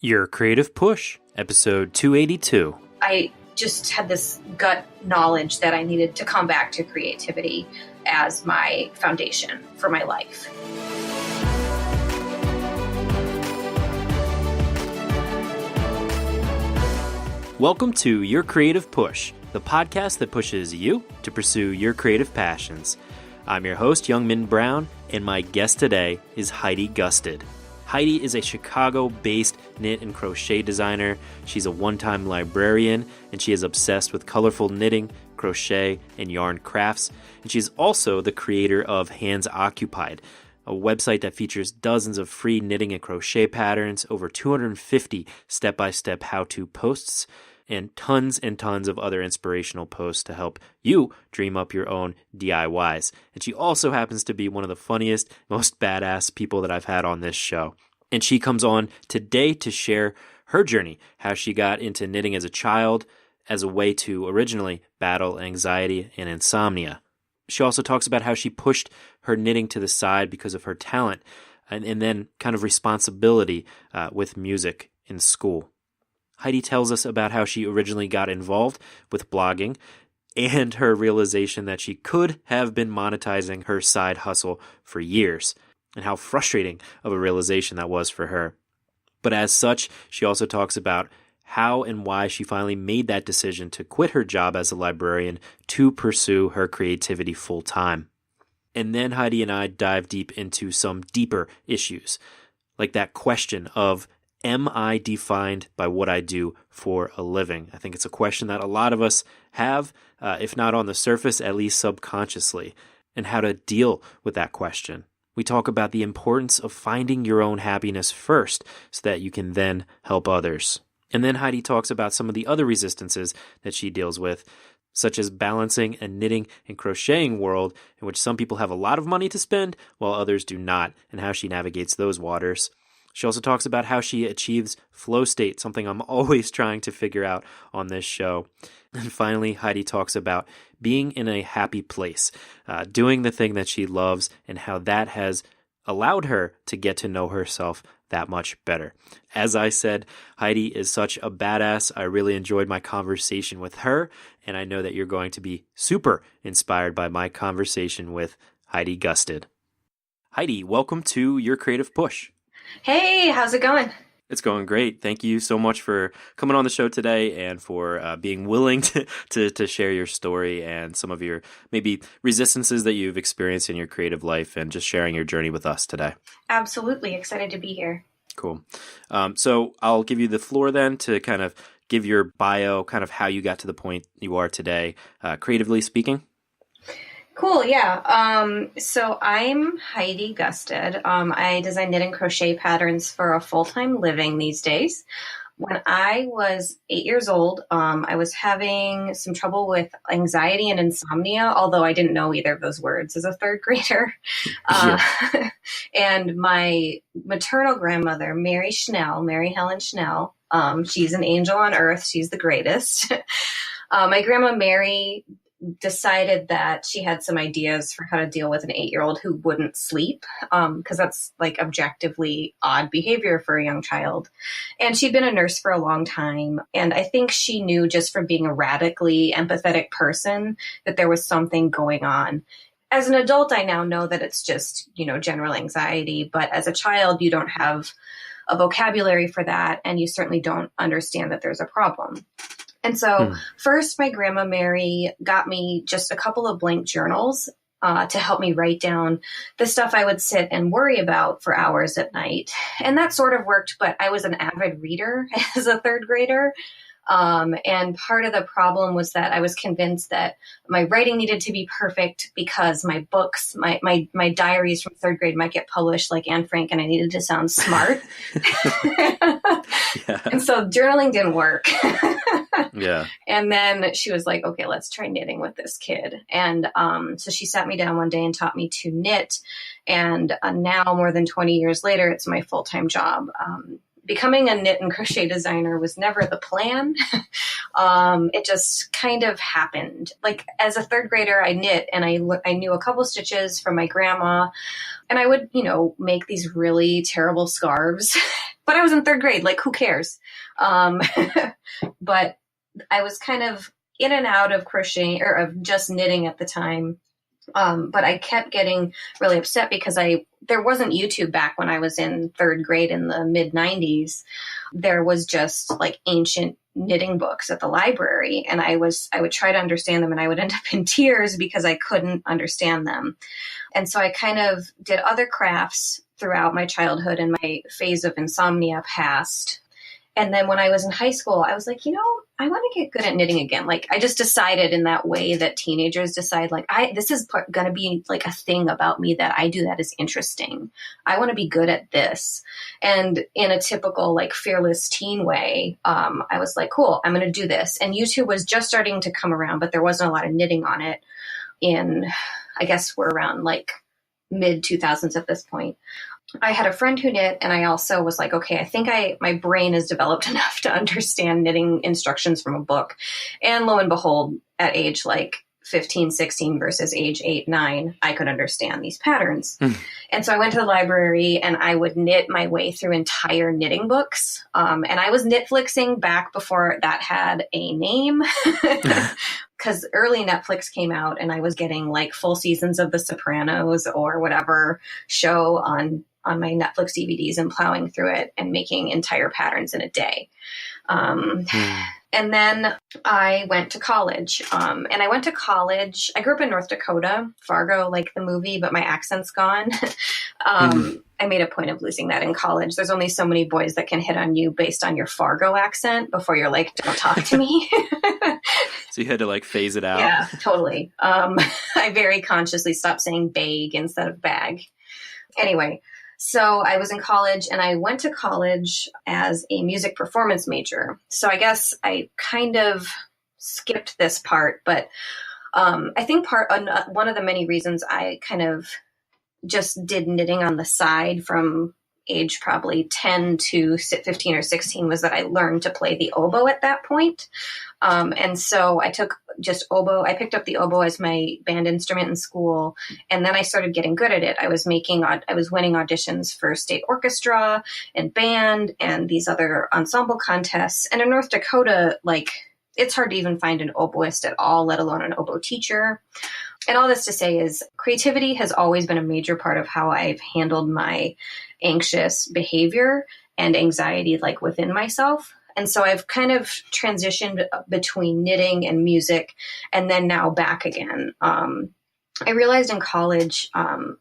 Your Creative Push, episode 282. I just had this gut knowledge that I needed to come back to creativity as my foundation for my life. Welcome to Your Creative Push, the podcast that pushes you to pursue your creative passions. I'm your host, Young Min Brown, and my guest today is Heidi Gustad. Heidi is a Chicago-based knit and crochet designer. She's a one-time librarian, and she is obsessed with colorful knitting, crochet, and yarn crafts. And she's also the creator of Hands Occupied, a website that features dozens of free knitting and crochet patterns, over 250 step-by-step how-to posts, and tons of other inspirational posts to help you dream up your own DIYs. And she also happens to be one of the funniest, most badass people that I've had on this show. And she comes on today to share her journey, how she got into knitting as a child as a way to originally battle anxiety and insomnia. She also talks about how she pushed her knitting to the side because of her talent and then kind of responsibility with music in school. Heidi tells us about how she originally got involved with blogging and her realization that she could have been monetizing her side hustle for years, and how frustrating of a realization that was for her. But as such, she also talks about how and why she finally made that decision to quit her job as a librarian to pursue her creativity full time. And then Heidi and I dive deep into some deeper issues, like that question of, am I defined by what I do for a living? I think it's a question that a lot of us have, if not on the surface, at least subconsciously, and how to deal with that question. We talk about the importance of finding your own happiness first so that you can then help others. And then Heidi talks about some of the other resistances that she deals with, such as balancing a knitting and crocheting world in which some people have a lot of money to spend while others do not, and how she navigates those waters. She also talks about how she achieves flow state, something I'm always trying to figure out on this show. And finally, Heidi talks about being in a happy place, doing the thing that she loves, and how that has allowed her to get to know herself that much better. As I said, Heidi is such a badass. I really enjoyed my conversation with her, and I know that you're going to be super inspired by my conversation with Heidi Gustad. Heidi, welcome to Your Creative Push. Hey, how's it going? It's going great. Thank you so much for coming on the show today and for being willing to share your story and some of your maybe resistances that you've experienced in your creative life and just sharing your journey with us today. Absolutely. Excited to be here. Cool. So I'll give you the floor then to kind of give your bio, kind of how you got to the point you are today, creatively speaking. Cool, yeah. So I'm Heidi Gustad. I design knit and crochet patterns for a full-time living these days. When I was 8 years old, I was having some trouble with anxiety and insomnia, although I didn't know either of those words as a third grader. And my maternal grandmother, Mary Helen Schnell, she's an angel on earth. She's the greatest. My grandma Mary decided that she had some ideas for how to deal with an 8-year-old who wouldn't sleep, because that's like objectively odd behavior for a young child. And she'd been a nurse for a long time. And I think she knew just from being a radically empathetic person that there was something going on. As an adult, I now know that it's just, general anxiety. But as a child, you don't have a vocabulary for that. And you certainly don't understand that there's a problem. And so first, my grandma Mary got me just a couple of blank journals to help me write down the stuff I would sit and worry about for hours at night. And that sort of worked, but I was an avid reader as a third grader. And part of the problem was that I was convinced that my writing needed to be perfect because my books, my diaries from third grade might get published like Anne Frank, and I needed to sound smart. And so journaling didn't work. And then she was like, okay, let's try knitting with this kid. And so she sat me down one day and taught me to knit. And now, more than 20 years later, it's my full-time job. Becoming a knit and crochet designer was never the plan. It just kind of happened. Like as a third grader, I knit and I knew a couple stitches from my grandma, and I would, make these really terrible scarves. but I was in third grade. Like, who cares? But I was kind of in and out of crocheting or of just knitting at the time. But I kept getting really upset because there wasn't YouTube back when I was in third grade in the mid 90s. There was just like ancient knitting books at the library. And I would try to understand them and I would end up in tears because I couldn't understand them. And so I kind of did other crafts throughout my childhood and my phase of insomnia passed. And then when I was in high school, I was like, I want to get good at knitting again. Like, I just decided in that way that teenagers decide, like, this is going to be like a thing about me that I do that is interesting. I want to be good at this. And in a typical, like, fearless teen way, I was like, cool, I'm going to do this. And YouTube was just starting to come around, but there wasn't a lot of knitting on it I guess we're around like mid 2000s at this point. I had a friend who knit, and I also was like, okay, I think my brain is developed enough to understand knitting instructions from a book. And lo and behold, at age like 15, 16 versus age 8, 9, I could understand these patterns. And so I went to the library and I would knit my way through entire knitting books. And I was Netflixing back before that had a name. Because early Netflix came out and I was getting like full seasons of The Sopranos or whatever show on my Netflix DVDs and plowing through it and making entire patterns in a day. And then I went to college. And I went to college. I grew up in North Dakota, Fargo, like the movie, but my accent's gone. I made a point of losing that in college. There's only so many boys that can hit on you based on your Fargo accent before you're like, don't talk to me. So you had to like phase it out. Yeah, totally. I very consciously stopped saying bag instead of bag. Anyway, so I was in college and I went to college as a music performance major. So I guess I kind of skipped this part, but I think one of the many reasons I kind of just did knitting on the side from age probably 10 to 15 or 16 was that I learned to play the oboe at that point. And so I took just oboe. I picked up the oboe as my band instrument in school. And then I started getting good at it. I was winning auditions for state orchestra and band and these other ensemble contests. And in North Dakota, like, it's hard to even find an oboist at all, let alone an oboe teacher. And all this to say is creativity has always been a major part of how I've handled my anxious behavior and anxiety, like within myself. And so I've kind of transitioned between knitting and music and then now back again. I realized in college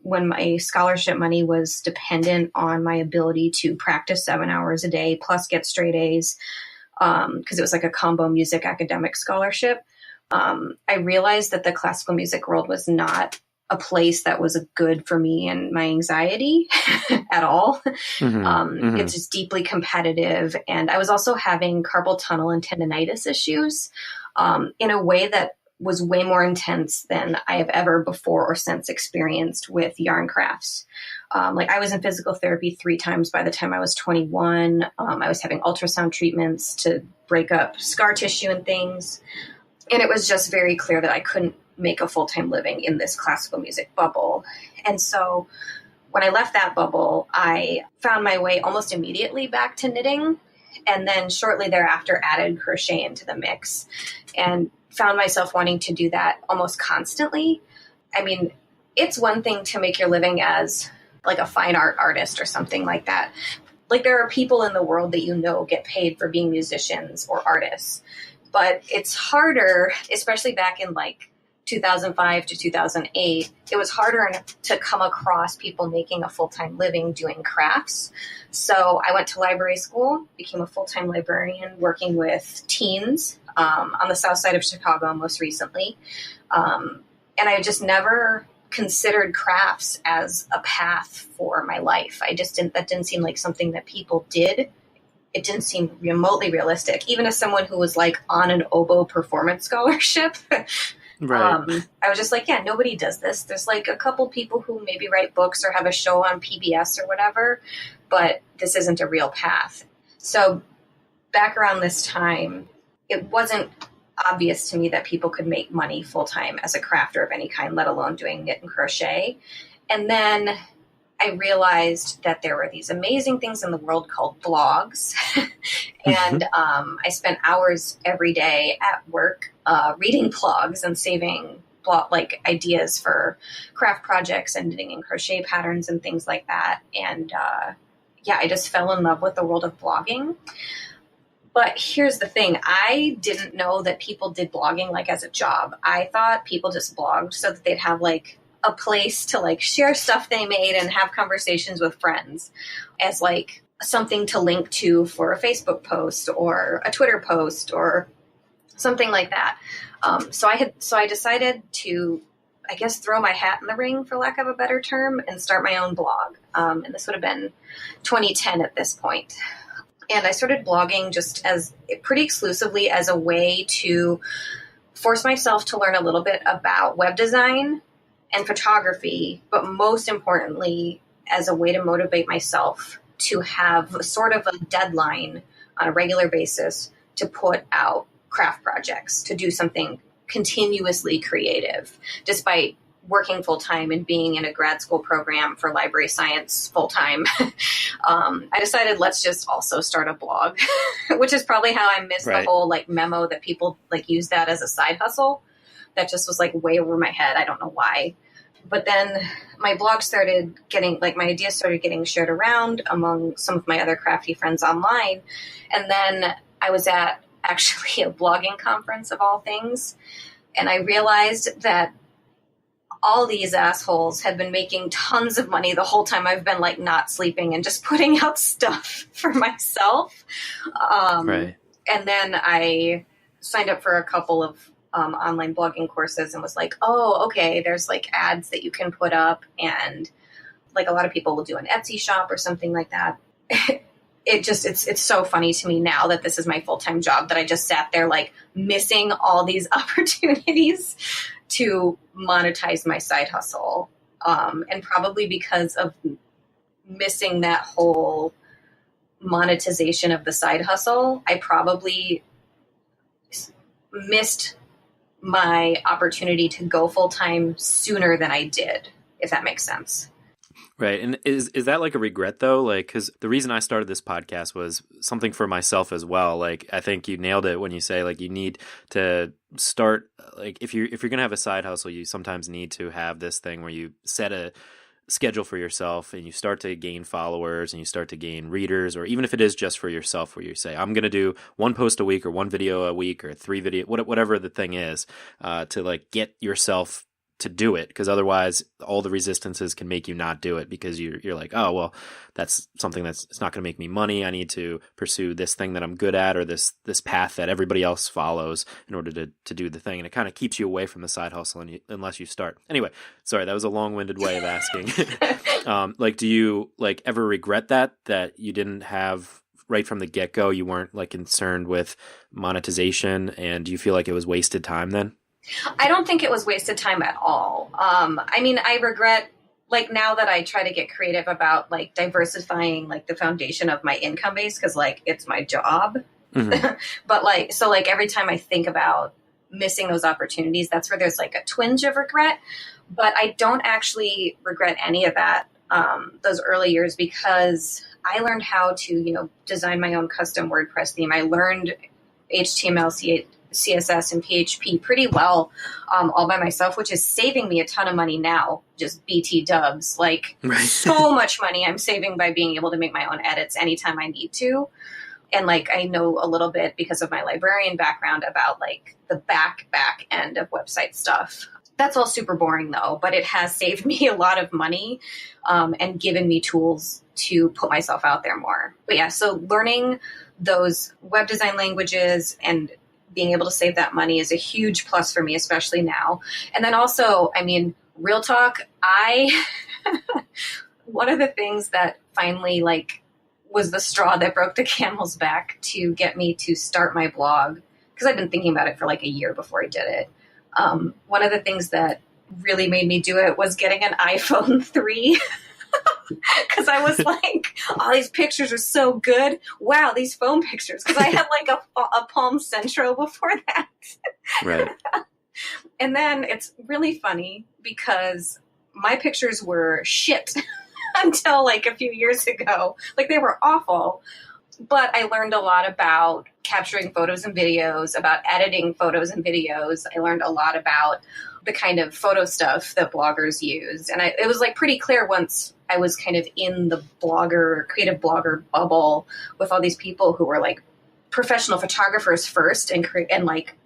when my scholarship money was dependent on my ability to practice 7 hours a day plus get straight A's, because it was like a combo music academic scholarship. I realized that the classical music world was not a place that was good for me and my anxiety at all. It's just deeply competitive. And I was also having carpal tunnel and tendonitis issues in a way that was way more intense than I have ever before or since experienced with yarn crafts. Like I was in physical therapy 3 times by the time I was 21. I was having ultrasound treatments to break up scar tissue and things. And it was just very clear that I couldn't make a full-time living in this classical music bubble. And so when I left that bubble, I found my way almost immediately back to knitting. And then shortly thereafter added crochet into the mix and found myself wanting to do that almost constantly. I mean, it's one thing to make your living as like a fine art artist or something like that. Like there are people in the world that get paid for being musicians or artists. But it's harder, especially back in like 2005 to 2008, it was harder to come across people making a full-time living doing crafts. So I went to library school, became a full-time librarian working with teens on the south side of Chicago most recently. And I just never considered crafts as a path for my life. That didn't seem like something that people did. It didn't seem remotely realistic, even as someone who was like on an oboe performance scholarship. Right. I was just like, yeah, nobody does this. There's like a couple people who maybe write books or have a show on PBS or whatever, but this isn't a real path. So back around this time, it wasn't obvious to me that people could make money full time as a crafter of any kind, let alone doing knit and crochet. And then I realized that there were these amazing things in the world called blogs. And I spent hours every day at work reading blogs and saving ideas for craft projects and knitting and crochet patterns and things like that. And I just fell in love with the world of blogging. But here's the thing. I didn't know that people did blogging like as a job. I thought people just blogged so that they'd have like a place to like share stuff they made and have conversations with friends as like something to link to for a Facebook post or a Twitter post or something like that. So I decided to, I guess, throw my hat in the ring, for lack of a better term, and start my own blog. And this would have been 2010 at this point. And I started blogging just as pretty exclusively as a way to force myself to learn a little bit about web design and photography, but most importantly, as a way to motivate myself to have sort of a deadline on a regular basis to put out craft projects, to do something continuously creative, despite working full-time and being in a grad school program for library science full-time. I decided let's just also start a blog, which is probably how I missed the whole like memo that people like use that as a side hustle. That just was like way over my head. I don't know why. But then my blog started getting, like my ideas started getting shared around among some of my other crafty friends online. And then I was at actually a blogging conference of all things. And I realized that all these assholes had been making tons of money the whole time I've been like not sleeping and just putting out stuff for myself. And then I signed up for a couple of online blogging courses and was like, oh, okay, there's like ads that you can put up, and like a lot of people will do an Etsy shop or something like that. It's so funny to me now that this is my full-time job that I just sat there like missing all these opportunities to monetize my side hustle. And probably because of missing that whole monetization of the side hustle, I probably missed my opportunity to go full-time sooner than I did, if that makes sense. Right. And is that like a regret though? Like, because the reason I started this podcast was something for myself as well. Like, I think you nailed it when you say like you need to start, like if you're going to have a side hustle, you sometimes need to have this thing where you set a schedule for yourself and you start to gain followers and you start to gain readers, or even if it is just for yourself where you say, I'm going to do one post a week or one video a week or 3 video, whatever the thing is, to like get yourself to do it, because otherwise all the resistances can make you not do it, because you're like, oh, well, that's something it's not going to make me money. I need to pursue this thing that I'm good at, or this path that everybody else follows in order to do the thing. And it kind of keeps you away from the side hustle unless you start. Anyway, sorry, that was a long-winded way of asking. Like, do you like ever regret that you didn't have right from the get-go, you weren't like concerned with monetization, and do you feel like it was wasted time then? I don't think it was wasted time at all. I mean, I regret, like, now that I try to get creative about, like, diversifying, like, the foundation of my income base, because, like, it's my job. Mm-hmm. But, like, so, like, every time I think about missing those opportunities, that's where there's, like, a twinge of regret. But I don't actually regret any of that, those early years, because I learned how to, design my own custom WordPress theme. I learned HTML, CSS and PHP pretty well all by myself, which is saving me a ton of money now, just BT dubs. Like, so much money I'm saving by being able to make my own edits anytime I need to. And, like, I know a little bit because of my librarian background about, like, the back end of website stuff. That's all super boring, though, but it has saved me a lot of money and given me tools to put myself out there more. But, yeah, so learning those web design languages and being able to save that money is a huge plus for me, especially now. And then also, I mean, real talk, one of the things that finally like was the straw that broke the camel's back to get me to start my blog, because I've been thinking about it for like a year before I did it. One of the things that really made me do it was getting an iPhone 3. Because I was like, oh, these pictures are so good. Wow, these phone pictures. Because I had like a Palm Centro before that. Right. And then it's really funny because my pictures were shit. until like a few years ago. Like they were awful. But I learned a lot about capturing photos and videos, about editing photos and videos. I learned a lot about the kind of photo stuff that bloggers use. And it was like pretty clear once I was kind of in the creative blogger bubble with all these people who were like professional photographers first and like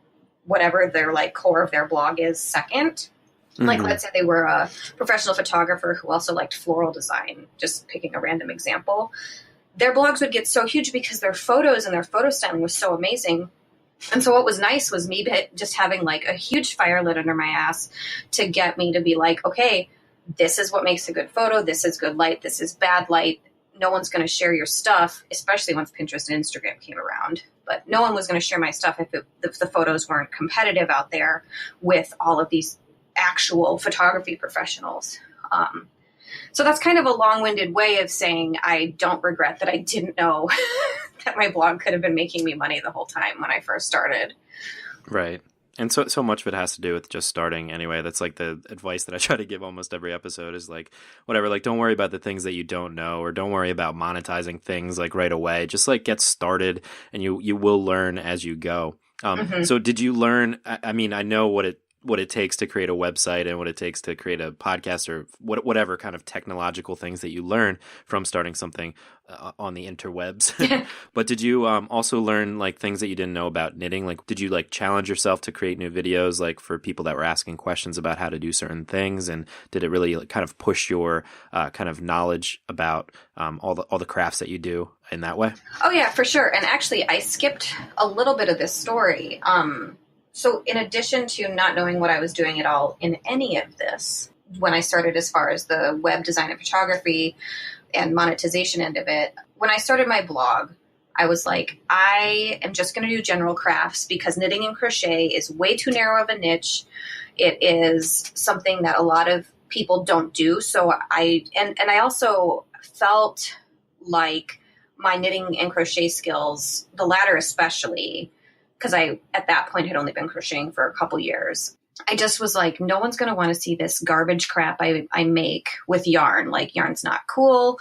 whatever their like core of their blog is second. Mm-hmm. Like let's say they were a professional photographer who also liked floral design, just picking a random example. Their blogs would get so huge because their photos and their photo styling was so amazing. And so what was nice was me just having like a huge fire lit under my ass to get me to be like, okay, this is what makes a good photo. This is good light. This is bad light. No one's going to share your stuff, especially once Pinterest and Instagram came around. But no one was going to share my stuff if the photos weren't competitive out there with all of these actual photography professionals. So that's kind of a long-winded way of saying I don't regret that I didn't know that my blog could have been making me money the whole time when I first started. Right. And so much of it has to do with just starting anyway. That's like the advice that I try to give almost every episode is like, whatever, like don't worry about the things that you don't know, or don't worry about monetizing things like right away. Just like get started and you will learn as you go. So did you learn, I mean, I know what it takes to create a website and what it takes to create a podcast or whatever kind of technological things that you learn from starting something on the interwebs. But did you also learn like things that you didn't know about knitting? Like, did you like challenge yourself to create new videos like for people that were asking questions about how to do certain things? And did it really like, kind of push your kind of knowledge about all the crafts that you do in that way? Oh yeah, for sure. And actually I skipped a little bit of this story. So in addition to not knowing what I was doing at all in any of this, when I started as far as the web design and photography and monetization end of it, when I started my blog, I was like, I am just going to do general crafts because knitting and crochet is way too narrow of a niche. It is something that a lot of people don't do. So I also felt like my knitting and crochet skills, the latter especially, because I, at that point, had only been crocheting for a couple years. I just was like, no one's going to want to see this garbage crap I make with yarn. Like, yarn's not cool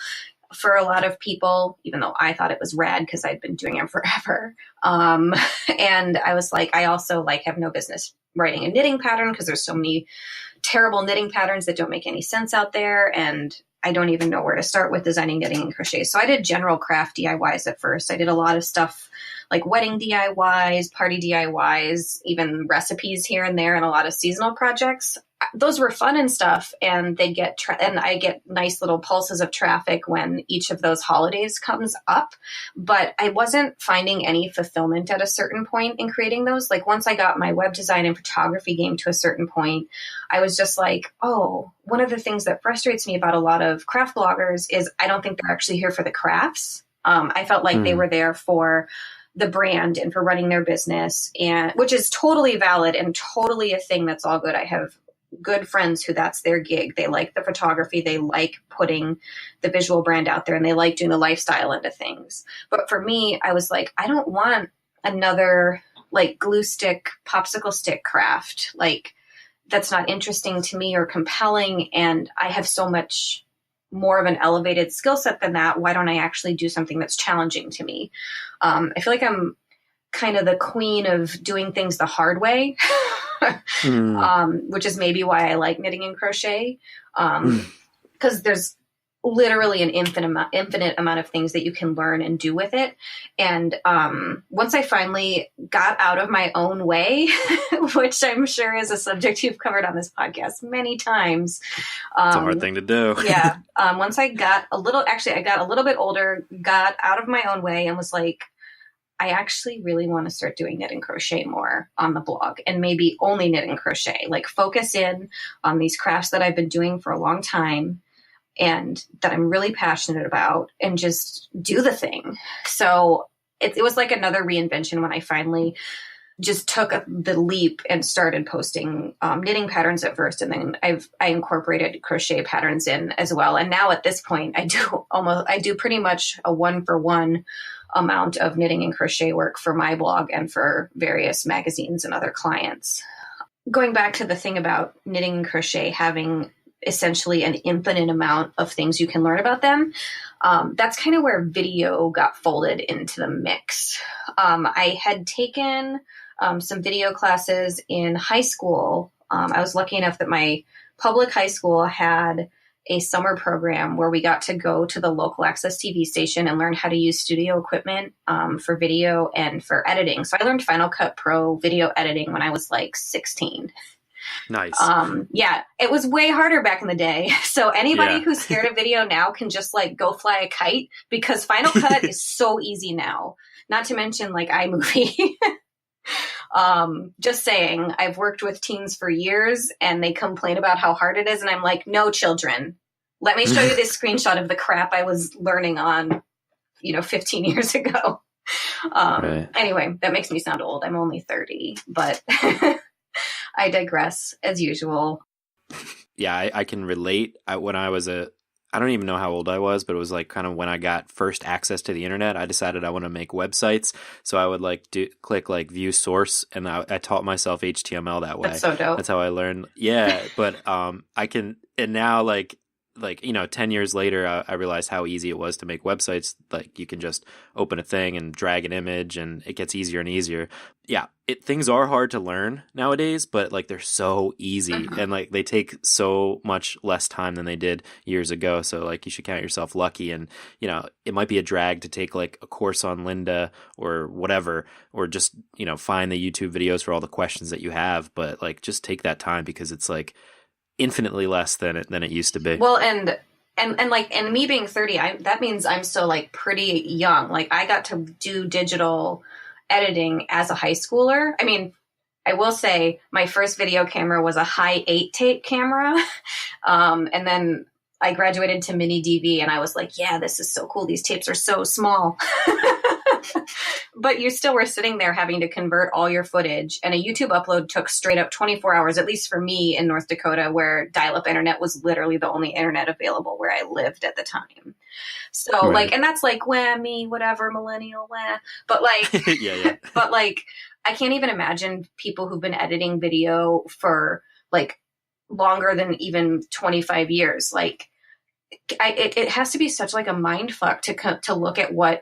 for a lot of people, even though I thought it was rad because I'd been doing it forever. And I was like, I also like have no business writing a knitting pattern because there's so many terrible knitting patterns that don't make any sense out there. And I don't even know where to start with designing knitting and crochet. So I did general craft DIYs at first. I did a lot of stuff like wedding DIYs, party DIYs, even recipes here and there, and a lot of seasonal projects. Those were fun and stuff, and they get and I get nice little pulses of traffic when each of those holidays comes up. But I wasn't finding any fulfillment at a certain point in creating those. Like once I got my web design and photography game to a certain point, I was just like, oh, one of the things that frustrates me about a lot of craft bloggers is I don't think they're actually here for the crafts. I felt like they were there for the brand and for running their business, and which is totally valid and totally a thing that's all good. I have good friends who that's their gig. They like the photography. They like putting the visual brand out there, and they like doing the lifestyle into things. But for me, I was like, I don't want another like glue stick, popsicle stick craft. Like that's not interesting to me or compelling. And I have so much more of an elevated skill set than that. Why don't I actually do something that's challenging to me? I feel like I'm kind of the queen of doing things the hard way, which is maybe why I like knitting and crochet. Because there's literally an infinite amount of things that you can learn and do with it. And once I finally got out of my own way, which I'm sure is a subject you've covered on this podcast many times. It's a hard thing to do. Yeah. Once I got a little bit older, got out of my own way and was like, I actually really want to start doing knit and crochet more on the blog, and maybe only knit and crochet, like focus in on these crafts that I've been doing for a long time and that I'm really passionate about, and just do the thing. So it was like another reinvention when I finally just took the leap and started posting knitting patterns at first. And then I incorporated crochet patterns in as well. And now at this point, I do pretty much a 1-for-1 amount of knitting and crochet work for my blog and for various magazines and other clients. Going back to the thing about knitting and crochet having essentially an infinite amount of things you can learn about them. That's kind of where video got folded into the mix. I had taken some video classes in high school. I was lucky enough that my public high school had a summer program where we got to go to the local access TV station and learn how to use studio equipment for video and for editing. So I learned Final Cut Pro video editing when I was like 16. Nice. Yeah, it was way harder back in the day. So anybody who's scared of video now can just like go fly a kite, because Final Cut is so easy now. Not to mention like iMovie. Just saying, I've worked with teens for years and they complain about how hard it is. And I'm like, no, children, let me show you this screenshot of the crap I was learning on, 15 years ago. Right. Anyway, that makes me sound old. I'm only 30, but I digress as usual. Yeah, I can relate. When I was I don't even know how old I was, but it was like kind of when I got first access to the internet, I decided I want to make websites. So I would click like view source, and I taught myself HTML that way. That's so dope. That's how I learned. Yeah, but I can, and now like 10 years later, I realized how easy it was to make websites. Like you can just open a thing and drag an image, and it gets easier and easier. Yeah, things are hard to learn nowadays, but like they're so easy, and like they take so much less time than they did years ago. So like you should count yourself lucky, and it might be a drag to take like a course on Lynda or whatever, or just find the YouTube videos for all the questions that you have. But like just take that time, because it's like infinitely less than it used to be. Well, and me being 30, that means I'm still like pretty young. Like I got to do digital editing as a high schooler. I mean, I will say my first video camera was a high 8 tape camera. And then I graduated to mini DV and I was like, yeah, this is so cool. These tapes are so small. But you still were sitting there having to convert all your footage. And a YouTube upload took straight up 24 hours, at least for me in North Dakota, where dial-up internet was literally the only internet available where I lived at the time. So like, and that's like, whammy, whatever, millennial, wah. But like, yeah. But like, I can't even imagine people who've been editing video for like longer than even 25 years. Like it has to be such like a mind fuck to look at what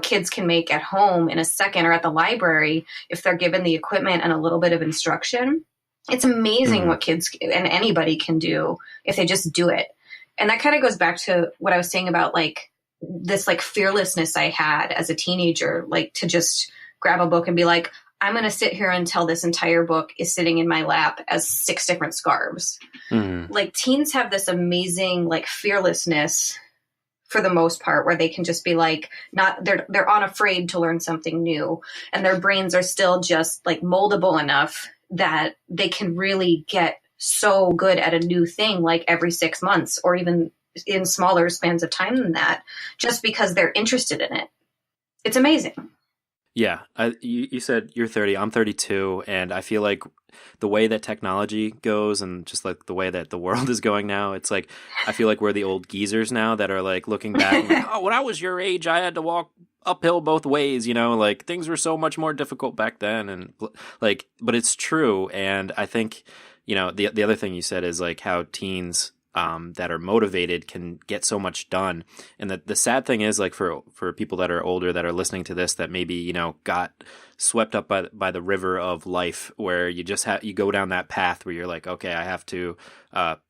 kids can make at home in a second, or at the library if they're given the equipment and a little bit of instruction. It's amazing what kids and anybody can do if they just do it. And that kind of goes back to what I was saying about like this like fearlessness I had as a teenager, like to just grab a book and be like, I'm going to sit here until this entire book is sitting in my lap as 6 different scarves. Like teens have this amazing like fearlessness for the most part, where they can just be like, they're unafraid to learn something new, and their brains are still just like moldable enough that they can really get so good at a new thing, like every 6 months, or even in smaller spans of time than that, just because they're interested in it. It's amazing. Yeah. You said you're 30, I'm 32. And I feel like the way that technology goes, and just like the way that the world is going now, it's like, I feel like we're the old geezers now that are like looking back and like, oh, when I was your age, I had to walk uphill both ways, like things were so much more difficult back then. And like, but it's true. And I think, the other thing you said is like how teens that are motivated can get so much done. And the sad thing is, like for people that are older that are listening to this, that maybe, got swept up by the river of life, where you just you go down that path where you're like, okay, I have to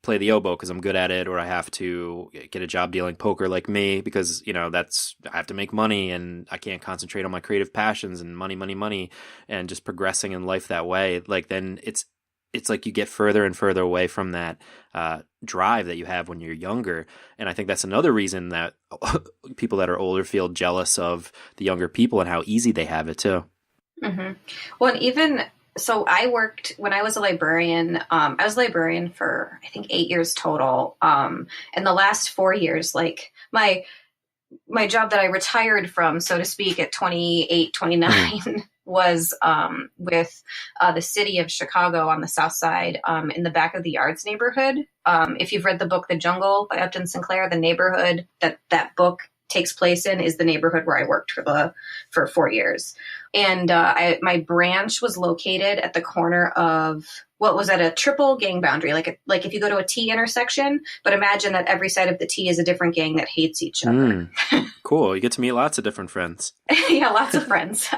play the oboe because I'm good at it, or I have to get a job dealing poker like me because, I have to make money and I can't concentrate on my creative passions, and money, and just progressing in life that way. Like then it's like you get further and further away from that drive that you have when you're younger. And I think that's another reason that people that are older feel jealous of the younger people and how easy they have it too. Mm-hmm. Well, and even so, I worked when I was a librarian. I was a librarian for, I think, 8 years total. And the last 4 years, like my job that I retired from, so to speak, at 28, 29, was with the city of Chicago on the south side, in the back of the Yards neighborhood. If you've read the book The Jungle by Upton Sinclair, the neighborhood that book takes place in is the neighborhood where I worked for 4 years. And my branch was located at the corner of what was at a triple gang boundary, like if you go to a T intersection, but imagine that every side of the T is a different gang that hates each other. Cool. You get to meet lots of different friends. Yeah, lots of friends.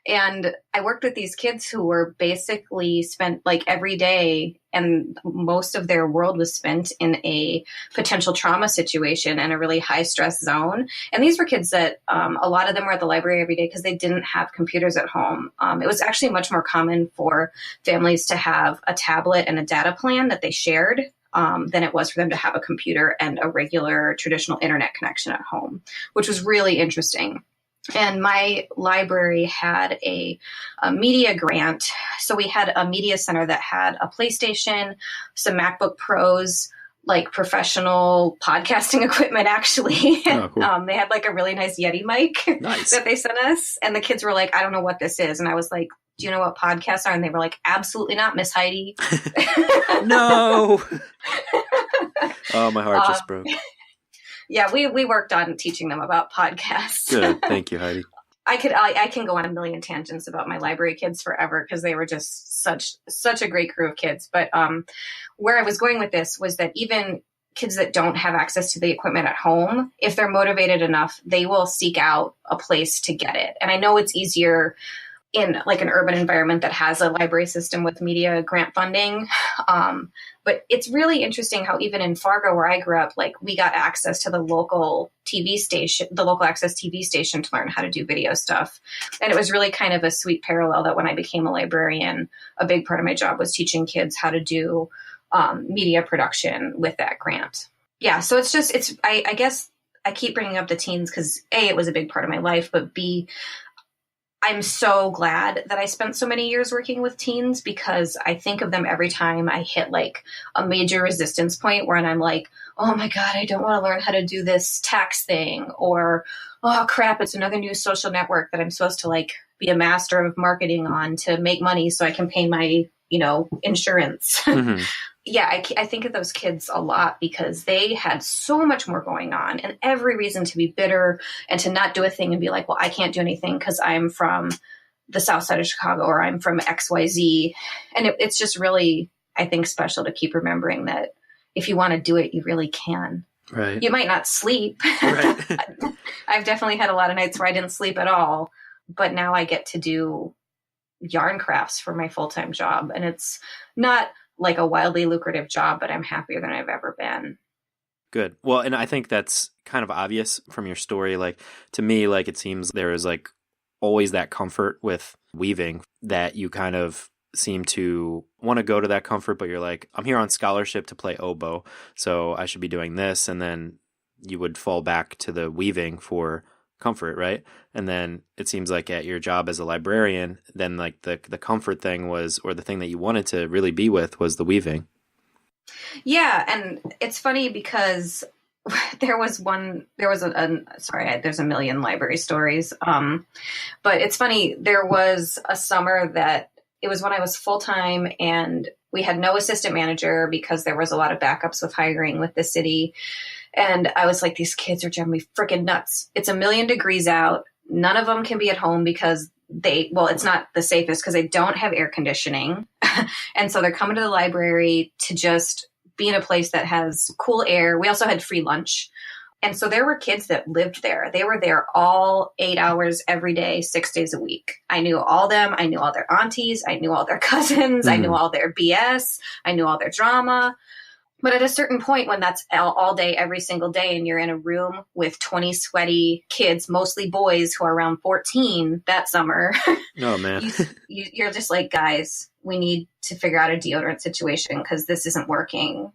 And I worked with these kids who were basically spent like every day, and most of their world was spent in a potential trauma situation and a really high stress zone. And these were kids that a lot of them were at the library every day because they didn't have computers at home. It was actually much more common for families to have a tablet and a data plan that they shared than it was for them to have a computer and a regular traditional internet connection at home, which was really interesting. And my library had a media grant. So we had a media center that had a PlayStation, some MacBook Pros, like professional podcasting equipment, actually. Oh, cool. They had like a really nice Yeti mic that they sent us. And the kids were like, I don't know what this is. And I was like, do you know what podcasts are? And they were like, absolutely not, Miss Heidi. No. Oh, my heart just broke. Yeah, we worked on teaching them about podcasts. Good. Thank you, Heidi. I can go on a million tangents about my library kids forever because they were just such a great crew of kids. But where I was going with this was that even kids that don't have access to the equipment at home, if they're motivated enough, they will seek out a place to get it. And I know it's easier in like an urban environment that has a library system with media grant funding. But it's really interesting how even in Fargo, where I grew up, like we got access to the local TV station, the local access TV station to learn how to do video stuff. And it was really kind of a sweet parallel that when I became a librarian, a big part of my job was teaching kids how to do media production with that grant. Yeah. So I guess I keep bringing up the teens because A, it was a big part of my life, but B, I'm so glad that I spent so many years working with teens because I think of them every time I hit like a major resistance point where I'm like, oh my God, I don't want to learn how to do this tax thing, or, oh crap, it's another new social network that I'm supposed to like be a master of marketing on to make money so I can pay my, insurance. Mm-hmm. Yeah, I think of those kids a lot because they had so much more going on and every reason to be bitter and to not do a thing and be like, well, I can't do anything because I'm from the South Side of Chicago or I'm from XYZ. And it's just really, I think, special to keep remembering that if you want to do it, you really can. Right. You might not sleep. Right. I've definitely had a lot of nights where I didn't sleep at all, but now I get to do yarn crafts for my full-time job. And it's not like a wildly lucrative job, but I'm happier than I've ever been. Good. Well, and I think that's kind of obvious from your story. Like to me, like it seems there is like always that comfort with weaving that you kind of seem to want to go to that comfort, but you're like, I'm here on scholarship to play oboe, so I should be doing this. And then you would fall back to the weaving for comfort, right? And then it seems like at your job as a librarian, then like the comfort thing was, or the thing that you wanted to really be with was the weaving. Yeah, and it's funny because there's a million library stories. But it's funny, there was a summer that it was when I was full-time and we had no assistant manager because there was a lot of backups with hiring with the city. And I was like, these kids are driving me freaking nuts. It's 1,000,000 degrees out. None of them can be at home because it's not the safest because they don't have air conditioning. And so they're coming to the library to just be in a place that has cool air. We also had free lunch. And so there were kids that lived there. They were there all 8 hours every day, 6 days a week. I knew all them. I knew all their aunties. I knew all their cousins. I knew all their BS. I knew all their drama. But at a certain point when that's all day, every single day, and you're in a room with 20 sweaty kids, mostly boys who are around 14 that summer, oh man, you're just like, guys, we need to figure out a deodorant situation because this isn't working.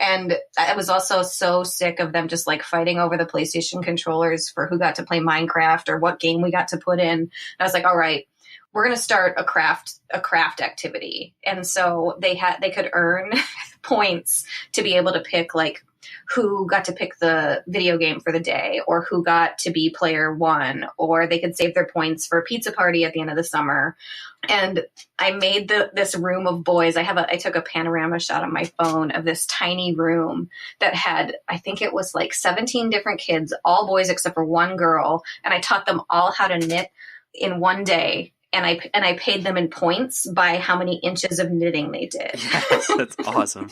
And I was also so sick of them just like fighting over the PlayStation controllers for who got to play Minecraft or what game we got to put in. And I was like, all right, we're going to start a craft activity. And so they could earn points to be able to pick like who got to pick the video game for the day, or who got to be player one, or they could save their points for a pizza party at the end of the summer. And I made this room of boys. I took a panorama shot on my phone of this tiny room that had, I think it was like 17 different kids, all boys except for one girl. And I taught them all how to knit in one day. And I paid them in points by how many inches of knitting they did. Yes, that's awesome.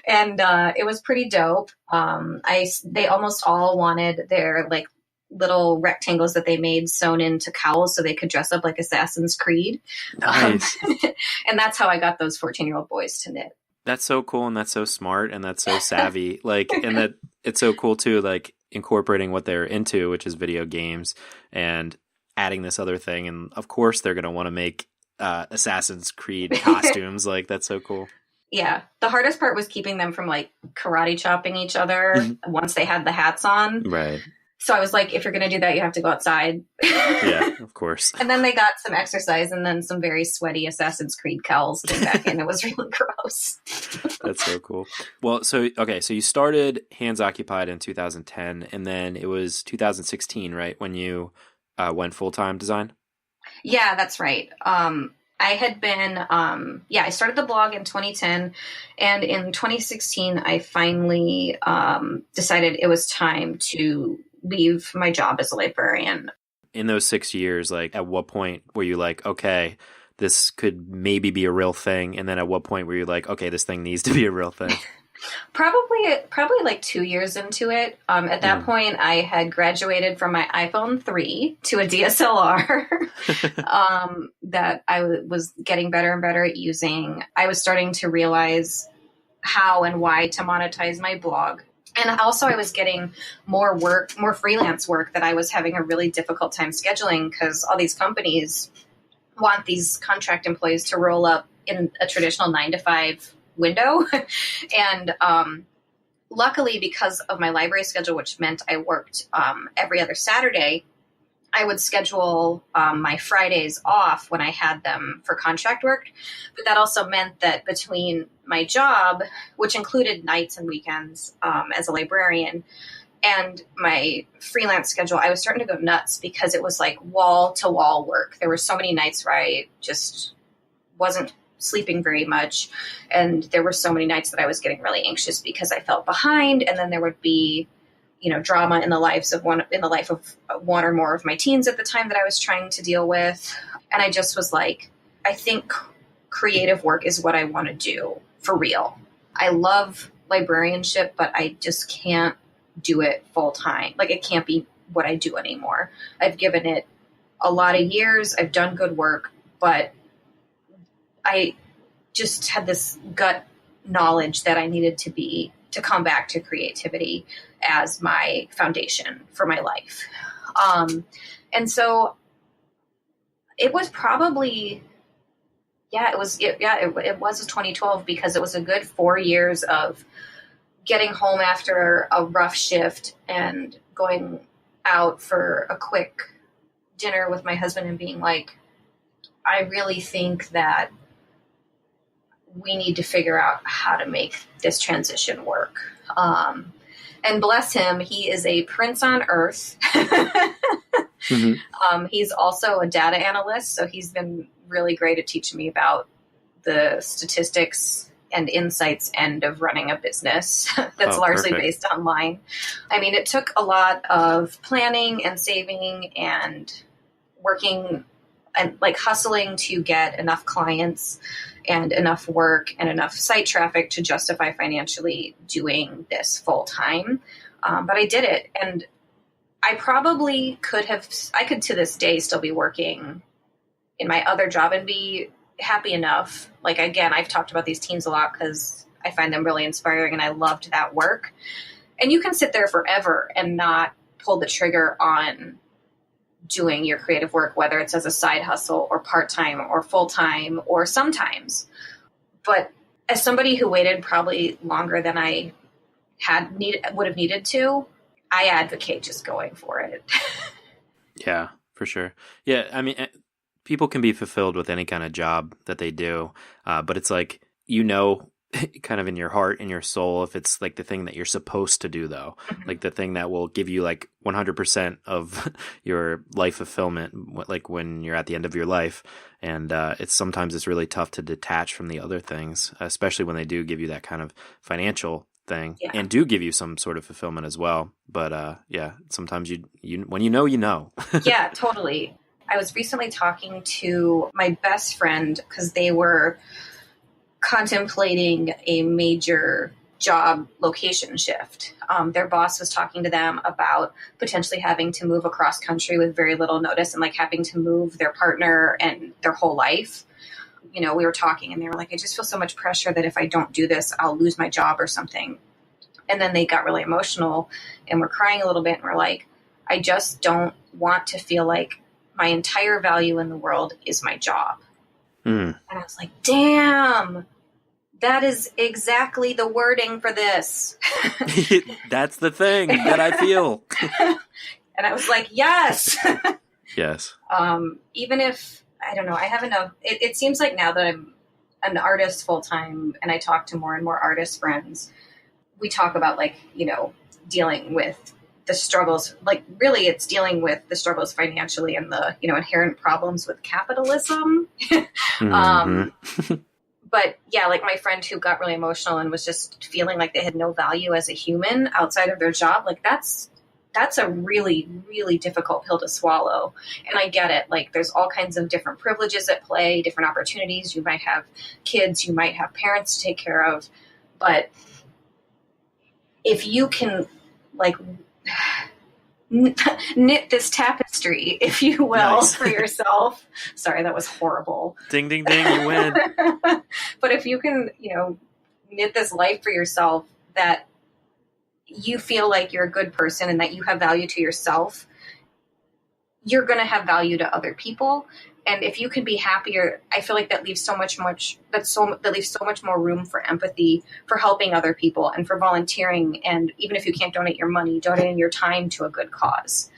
And it was pretty dope. They almost all wanted their like little rectangles that they made sewn into cowls so they could dress up like Assassin's Creed. Nice. And that's how I got those 14-year-old boys to knit. That's so cool, and that's so smart, and that's so savvy. Like, and that it's so cool too, like incorporating what they're into, which is video games, and adding this other thing. And of course they're going to want to make Assassin's Creed costumes. Like, that's so cool. Yeah. The hardest part was keeping them from like karate chopping each other once they had the hats on. Right. So I was like, if you're going to do that, you have to go outside. Yeah, of course. And then they got some exercise, and then some very sweaty Assassin's Creed cowls came back in. It was really gross. That's so cool. Well, so you started Hands Occupied in 2010, and then it was 2016, right, when you went full-time design? Yeah, that's right. I had been, I started the blog in 2010, and in 2016, I finally decided it was time to leave my job as a librarian. In those 6 years, like, at what point were you like, okay, this could maybe be a real thing? And then at what point were you like, okay, this thing needs to be a real thing? Probably like 2 years into it. At that point, I had graduated from my iPhone 3 to a DSLR that I was getting better and better at using. I was starting to realize how and why to monetize my blog. And also I was getting more freelance work that I was having a really difficult time scheduling, because all these companies want these contract employees to roll up in a traditional 9-to-5 window. And luckily, because of my library schedule, which meant I worked every other Saturday, I would schedule my Fridays off when I had them for contract work. But that also meant that between my job, which included nights and weekends as a librarian, and my freelance schedule, I was starting to go nuts, because it was like wall-to-wall work. There were so many nights where I just wasn't sleeping very much, and there were so many nights that I was getting really anxious because I felt behind. And then there would be, drama in the life of one or more of my teens at the time that I was trying to deal with. And I just was like, I think creative work is what I want to do for real. I love librarianship, but I just can't do it full time. Like, it can't be what I do anymore. I've given it a lot of years. I've done good work, but I just had this gut knowledge that I needed to come back to creativity as my foundation for my life. And so it was probably, it was 2012, because it was a good 4 years of getting home after a rough shift and going out for a quick dinner with my husband and being like, I really think that we need to figure out how to make this transition work. And bless him, he is a prince on earth. He's also a data analyst, so he's been really great at teaching me about the statistics and insights end of running a business that's largely based online. I mean, it took a lot of planning and saving and working and like hustling to get enough clients and enough work and enough site traffic to justify financially doing this full time. But I did it. And I probably could to this day still be working in my other job and be happy enough. Like, again, I've talked about these teens a lot because I find them really inspiring and I loved that work. And you can sit there forever and not pull the trigger on doing your creative work, whether it's as a side hustle or part-time or full-time or sometimes. But as somebody who waited probably longer than I would have needed to, I advocate just going for it. Yeah, for sure. Yeah, I mean, people can be fulfilled with any kind of job that they do, but it's like, kind of in your heart, in your soul, if it's like the thing that you're supposed to do, though, like the thing that will give you like 100% of your life fulfillment, like when you're at the end of your life. And sometimes it's really tough to detach from the other things, especially when they do give you that kind of financial thing and do give you some sort of fulfillment as well. But yeah, sometimes you when you know. Yeah, totally. I was recently talking to my best friend because they were contemplating a major job location shift. Their boss was talking to them about potentially having to move across country with very little notice and like having to move their partner and their whole life. You know, we were talking and they were like, I just feel so much pressure that if I don't do this, I'll lose my job or something. And then they got really emotional and were crying a little bit and were like, I just don't want to feel like my entire value in the world is my job. And I was like, damn, that is exactly the wording for this. That's the thing that I feel. And I was like, yes. Yes. Even if, I don't know, I have enough, it seems like now that I'm an artist full time and I talk to more and more artist friends, we talk about like, you know, dealing with the struggles, like really it's dealing with the struggles financially and the, you know, inherent problems with capitalism. But yeah, like my friend who got really emotional and was just feeling like they had no value as a human outside of their job, like that's a really, really difficult pill to swallow. And I get it. Like there's all kinds of different privileges at play, different opportunities. You might have kids, you might have parents to take care of. But if you can like knit this tapestry, if you will, for yourself. Sorry, that was horrible. Ding, ding, ding, you win. But if you can, you know, knit this life for yourself that you feel like you're a good person and that you have value to yourself, you're going to have value to other people. And if you can be happier, I feel like that leaves that leaves so much more room for empathy, for helping other people, and for volunteering. And even if you can't donate your money, donating your time to a good cause.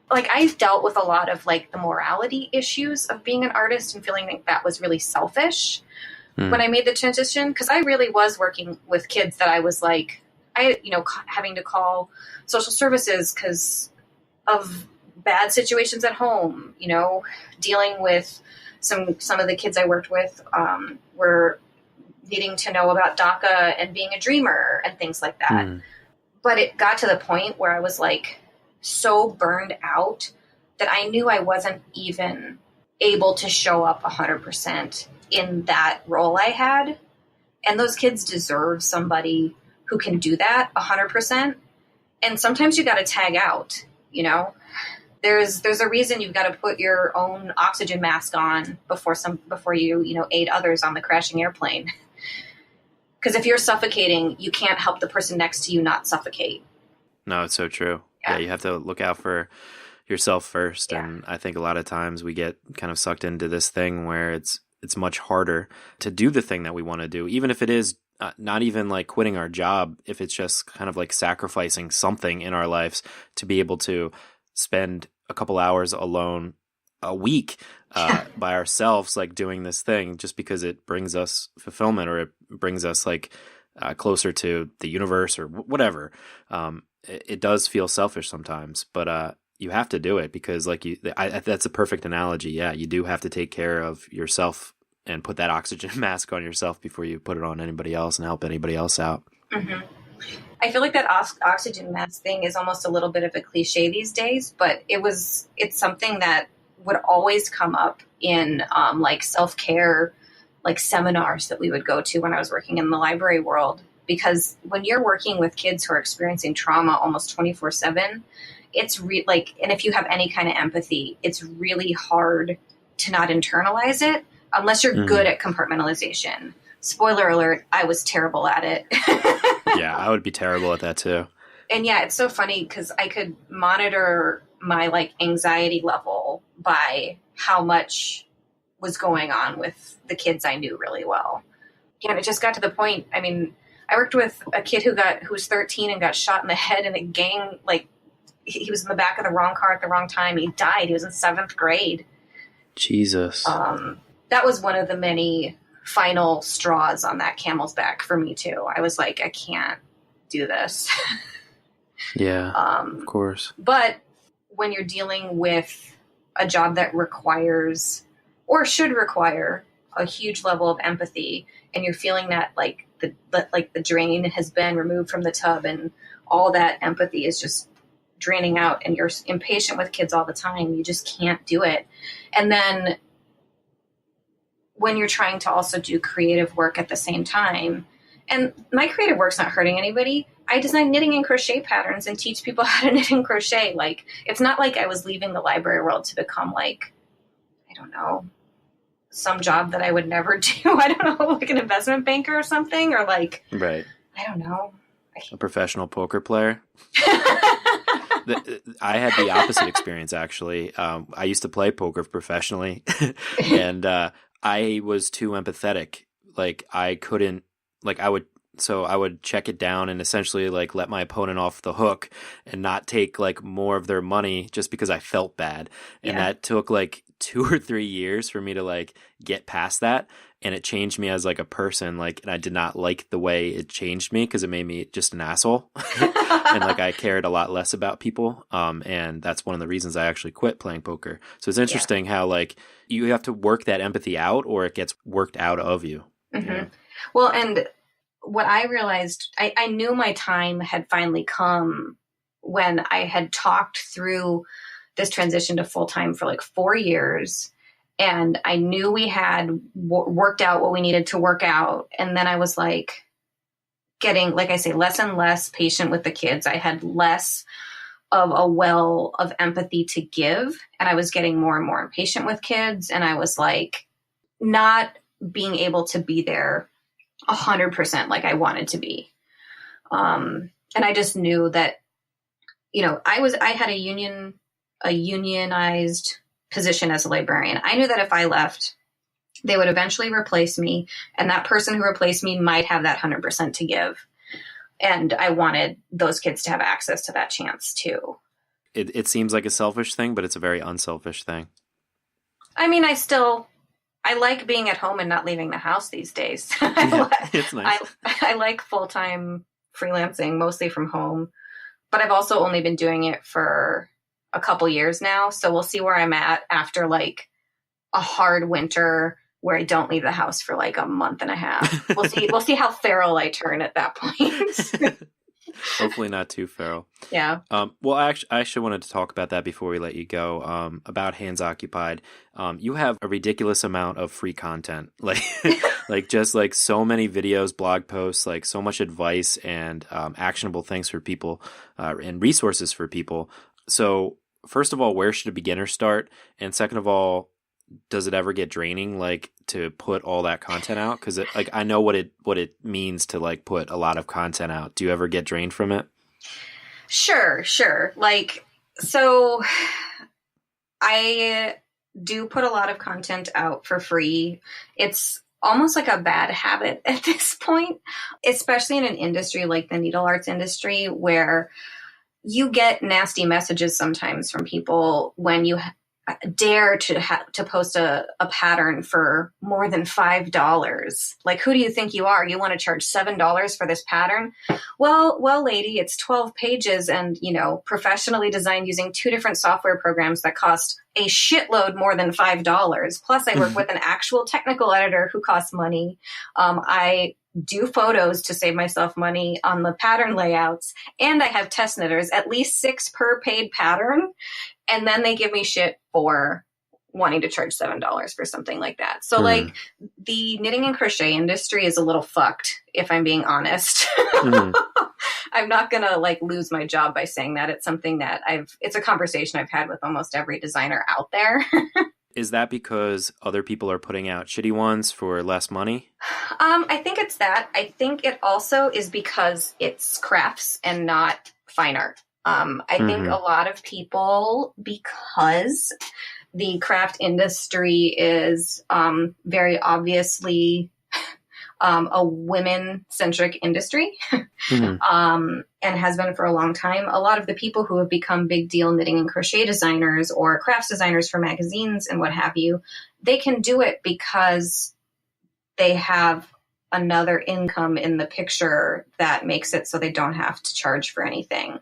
Like I've dealt with a lot of like the morality issues of being an artist and feeling like that was really selfish when I made the transition. Cause I really was working with kids that I was like, having to call social services because of bad situations at home, you know, dealing with some of the kids I worked with were needing to know about DACA and being a dreamer and things like that. But it got to the point where I was like so burned out that I knew I wasn't even able to show up 100% in that role I had. And those kids deserve somebody who can do that 100%. And sometimes you got to tag out, you know. There's a reason you've got to put your own oxygen mask on before you aid others on the crashing airplane. Because if you're suffocating, you can't help the person next to you not suffocate. No, it's so true. Yeah, you have to look out for yourself first. Yeah. And I think a lot of times we get kind of sucked into this thing where it's much harder to do the thing that we want to do, even if it is not even like quitting our job, if it's just kind of like sacrificing something in our lives to be able to spend a couple hours alone a week by ourselves, like doing this thing just because it brings us fulfillment or it brings us like closer to the universe or whatever. It does feel selfish sometimes, but you have to do it because like that's a perfect analogy. Yeah, you do have to take care of yourself and put that oxygen mask on yourself before you put it on anybody else and help anybody else out. Mm-hmm. I feel like that oxygen mask thing is almost a little bit of a cliche these days, but it's something that would always come up in like self-care, like seminars that we would go to when I was working in the library world. Because when you're working with kids who are experiencing trauma almost 24/7, it's and if you have any kind of empathy, it's really hard to not internalize it unless you're good at compartmentalization. Spoiler alert, I was terrible at it. Yeah, I would be terrible at that too. And yeah, it's so funny because I could monitor my like anxiety level by how much was going on with the kids I knew really well. Yeah, and it just got to the point. I mean, I worked with a kid who was 13 and got shot in the head in a gang. Like he was in the back of the wrong car at the wrong time. He died. He was in 7th grade. Jesus. That was one of the many final straws on that camel's back for me too. I was like, I can't do this. Yeah, of course. But when you're dealing with a job that requires or should require a huge level of empathy, and you're feeling that like the drain has been removed from the tub and all that empathy is just draining out, and you're impatient with kids all the time, you just can't do it. And then when you're trying to also do creative work at the same time, and my creative work's not hurting anybody. I design knitting and crochet patterns and teach people how to knit and crochet. Like, it's not like I was leaving the library world to become like, I don't know, some job that I would never do. I don't know, like an investment banker or something, or like, right. I don't know. A professional poker player. I had the opposite experience, actually. I used to play poker professionally, and I was too empathetic. Like, I couldn't, like, I would check it down and essentially like let my opponent off the hook and not take like more of their money just because I felt bad. And that took like 2 or 3 years for me to like get past that. And it changed me as like a person. Like, and I did not like the way it changed me because it made me just an asshole. And like, I cared a lot less about people. And that's one of the reasons I actually quit playing poker. So it's interesting how like you have to work that empathy out or it gets worked out of you. Mm-hmm. You know? Well, and what I realized, I knew my time had finally come when I had talked through this transition to full-time for like 4 years. And I knew we had worked out what we needed to work out. And then I was like getting, like I say, less and less patient with the kids. I had less of a well of empathy to give. And I was getting more and more impatient with kids. And I was like not being able to be there 100% like I wanted to be. And I just knew that, you know, I had a unionized position as a librarian. I knew that if I left, they would eventually replace me, and that person who replaced me might have that 100% to give. And I wanted those kids to have access to that chance too. It seems like a selfish thing, but it's a very unselfish thing. I mean, I like being at home and not leaving the house these days. It's nice. I like full-time freelancing, mostly from home, but I've also only been doing it for a couple years now. So we'll see where I'm at after like a hard winter where I don't leave the house for like a month and a half. We'll see how feral I turn at that point. Hopefully not too feral. Yeah. Well, I actually wanted to talk about that before we let you go, about Hands Occupied. You have a ridiculous amount of free content, like, like just like so many videos, blog posts, like so much advice and actionable things for people and resources for people. So first of all, where should a beginner start? And second of all, does it ever get draining, like to put all that content out? Because like I know what it means to like put a lot of content out. Do you ever get drained from it? Sure. Like, so I do put a lot of content out for free. It's almost like a bad habit at this point, especially in an industry like the needle arts industry, where you get nasty messages sometimes from people when you dare to post a pattern for more than $5. Like, who do you think you are? You want to charge $7 for this pattern? Well, lady, it's 12 pages and, you know, professionally designed using 2 different software programs that cost a shitload more than $5. Plus I work with an actual technical editor who costs money. I do photos to save myself money on the pattern layouts, and I have test knitters, at least 6 per paid pattern. And then they give me shit for wanting to charge $7 for something like that. So like the knitting and crochet industry is a little fucked, if I'm being honest. I'm not going to like lose my job by saying that. It's something that it's a conversation I've had with almost every designer out there. Is that because other people are putting out shitty ones for less money? I think it's that. I think it also is because it's crafts and not fine art. I think a lot of people, because the craft industry is very obviously a women-centric industry and has been for a long time. A lot of the people who have become big deal knitting and crochet designers or crafts designers for magazines and what have you, they can do it because they have another income in the picture that makes it so they don't have to charge for anything.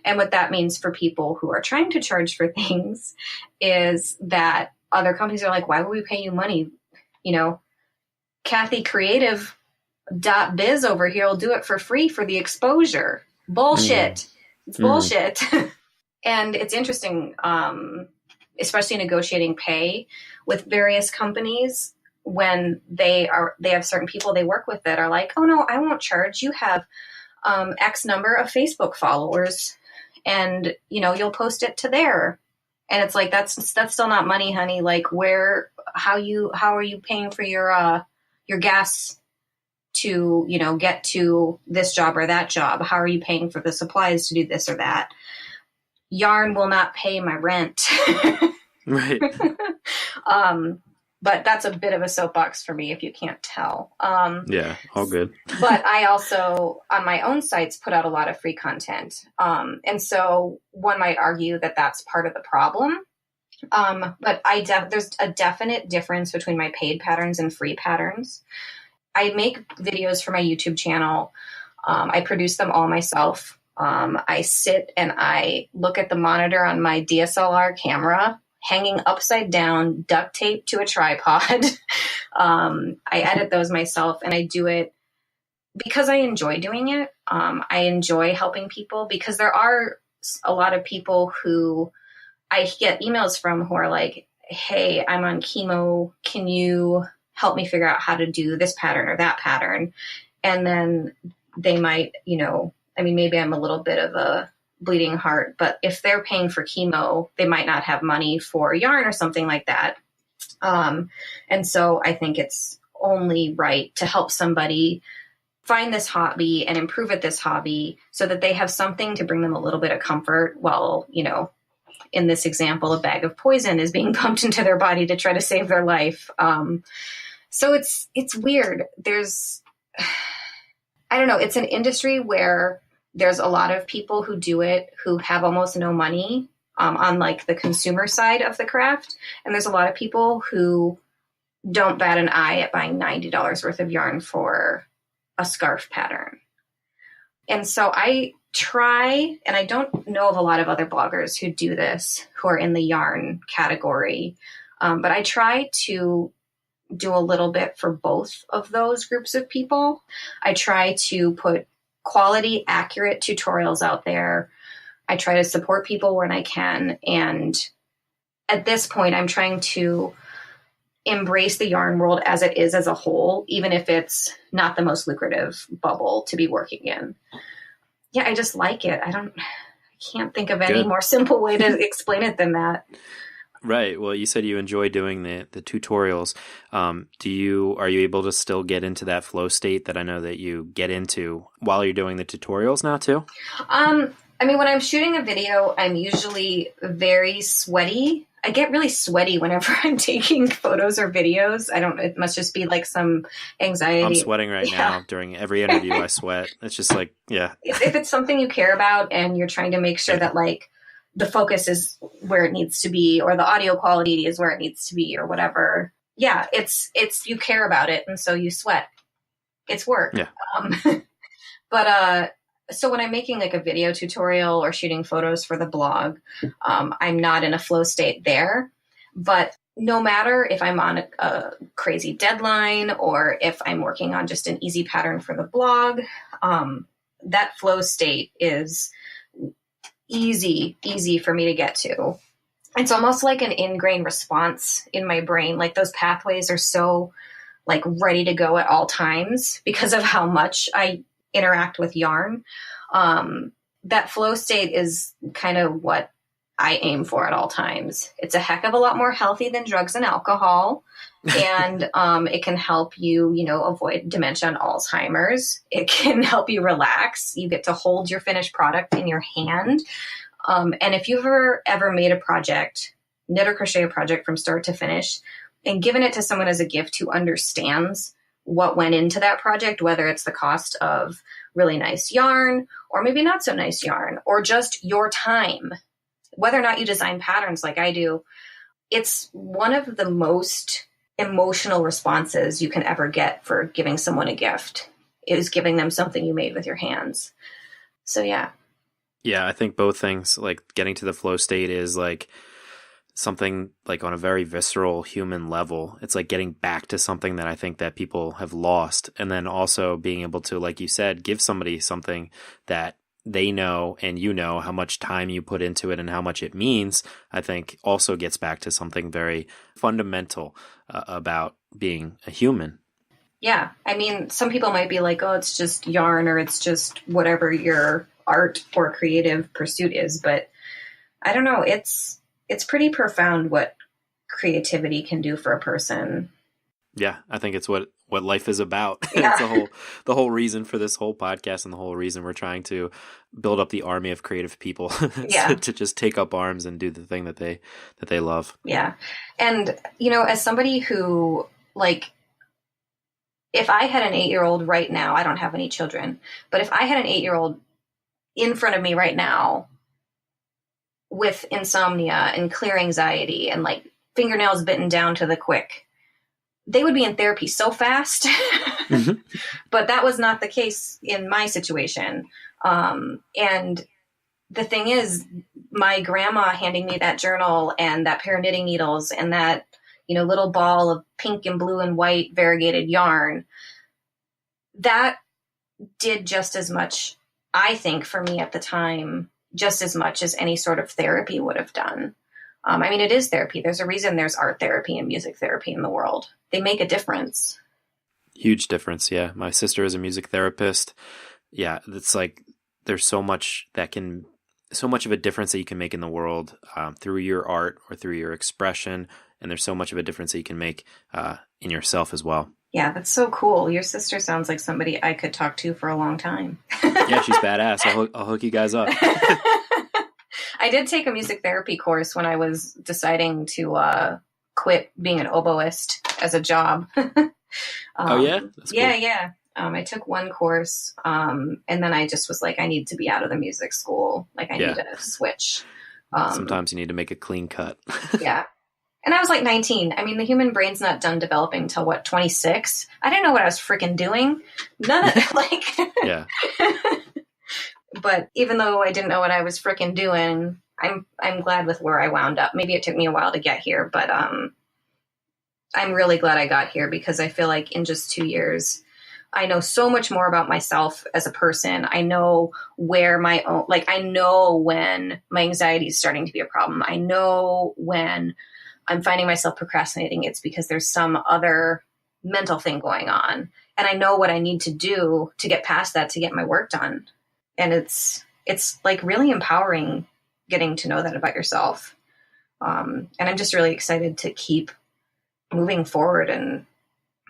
And what that means for people who are trying to charge for things is that other companies are like, why would we pay you money? You know, Kathy Creative.biz over here will do it for free for the exposure. Bullshit. It's bullshit. And it's interesting, especially negotiating pay with various companies when they have certain people they work with that are like, oh no, I won't charge. You have X number of Facebook followers, and you'll post it to there. And it's like, that's still not money, honey. Like, how are you paying for your gas to, get to this job or that job? How are you paying for the supplies to do this or that? Yarn will not pay my rent. Right. But that's a bit of a soapbox for me, if you can't tell. Yeah, all good. But I also, on my own sites, put out a lot of free content. And so one might argue that that's part of the problem. But there's a definite difference between my paid patterns and free patterns. I make videos for my YouTube channel. I produce them all myself. I sit and I look at the monitor on my DSLR camera, hanging upside down, duct taped to a tripod. I edit those myself, and I do it because I enjoy doing it. I enjoy helping people, because there are a lot of people who I get emails from who are like, hey, I'm on chemo. Can you help me figure out how to do this pattern or that pattern? And then they might, maybe I'm a little bit of a bleeding heart, but if they're paying for chemo, they might not have money for yarn or something like that. And so I think it's only right to help somebody find this hobby and improve at this hobby so that they have something to bring them a little bit of comfort while, in this example, a bag of poison is being pumped into their body to try to save their life. So it's weird. I don't know. It's an industry where there's a lot of people who do it who have almost no money on like the consumer side of the craft. And there's a lot of people who don't bat an eye at buying $90 worth of yarn for a scarf pattern. And so I try, and I don't know of a lot of other bloggers who do this, who are in the yarn category, but I try to do a little bit for both of those groups of people. I try to put quality, accurate tutorials out there. I try to support people when I can. And at this point, I'm trying to embrace the yarn world as it is as a whole, even if it's not the most lucrative bubble to be working in. Yeah, I just like it. I can't think of any more simple way to explain it than that. Right. Well, you said you enjoy doing the tutorials. Are you able to still get into that flow state that I know that you get into while you're doing the tutorials now too? When I'm shooting a video, I'm usually very sweaty. I get really sweaty whenever I'm taking photos or videos. It must just be like some anxiety. I'm sweating right now. During every interview I sweat. It's just like, yeah. If it's something you care about and you're trying to make sure that like the focus is where it needs to be, or the audio quality is where it needs to be, or whatever. Yeah, it's you care about it, and so you sweat. It's work. Yeah. So when I'm making like a video tutorial or shooting photos for the blog, I'm not in a flow state there. But no matter if I'm on a crazy deadline or if I'm working on just an easy pattern for the blog, that flow state is easy for me to get to. It's almost like an ingrained response in my brain. Like those pathways are so like ready to go at all times because of how much I interact with yarn. That flow state is kind of what I aim for at all times. It's a heck of a lot more healthy than drugs and alcohol. And it can help you, avoid dementia and Alzheimer's. It can help you relax. You get to hold your finished product in your hand. And if you've ever made a project, knit or crochet a project from start to finish, and given it to someone as a gift who understands what went into that project, whether it's the cost of really nice yarn or maybe not so nice yarn, or just your time, whether or not you design patterns like I do, it's one of the most emotional responses you can ever get for giving someone a gift is giving them something you made with your hands. So yeah. Yeah, I think both things, like getting to the flow state is like something like on a very visceral human level. It's like getting back to something that I think that people have lost. And then also being able to, like you said, give somebody something that they know and you know how much time you put into it and how much it means, I think also gets back to something very fundamental about being a human. Yeah. I mean, some people might be like, oh, it's just yarn or it's just whatever your art or creative pursuit is. But I don't know. It's pretty profound what creativity can do for a person. Yeah, I think it's what life is about. Yeah. It's the whole reason for this whole podcast and the whole reason we're trying to build up the army of creative people Yeah. to just take up arms and do the thing that they love. Yeah. And, as somebody who, like, if I had an 8-year-old right now, I don't have any children, but if I had an 8-year-old in front of me right now with insomnia and clear anxiety and like fingernails bitten down to the quick, they would be in therapy so fast. Mm-hmm. But that was not the case in my situation. And the thing is, my grandma handing me that journal and that pair of knitting needles and that, little ball of pink and blue and white variegated yarn, that did just as much, I think, for me at the time, just as much as any sort of therapy would have done. I mean, it is therapy. There's a reason there's art therapy and music therapy in the world. They make a difference. Huge difference. Yeah. My sister is a music therapist. Yeah. It's like, there's so much of a difference that you can make in the world through your art or through your expression. And there's so much of a difference that you can make in yourself as well. Yeah, that's so cool. Your sister sounds like somebody I could talk to for a long time. Yeah, she's badass. I'll hook you guys up. I did take a music therapy course when I was deciding to quit being an oboist as a job. Oh, yeah? That's cool. Yeah. I took one course, and then I just was like, I need to be out of the music school. Like, I need to switch. Sometimes you need to make a clean cut. Yeah. And I was like 19. I mean, the human brain's not done developing until 26? I didn't know what I was freaking doing. None of it. Yeah. But even though I didn't know what I was freaking doing, I'm glad with where I wound up. Maybe it took me a while to get here, but I'm really glad I got here because I feel like in just 2 years, I know so much more about myself as a person. I know where I know when my anxiety is starting to be a problem. I know when I'm finding myself procrastinating, it's because there's some other mental thing going on. And I know what I need to do to get past that, to get my work done. And it's like really empowering getting to know that about yourself. And I'm just really excited to keep moving forward and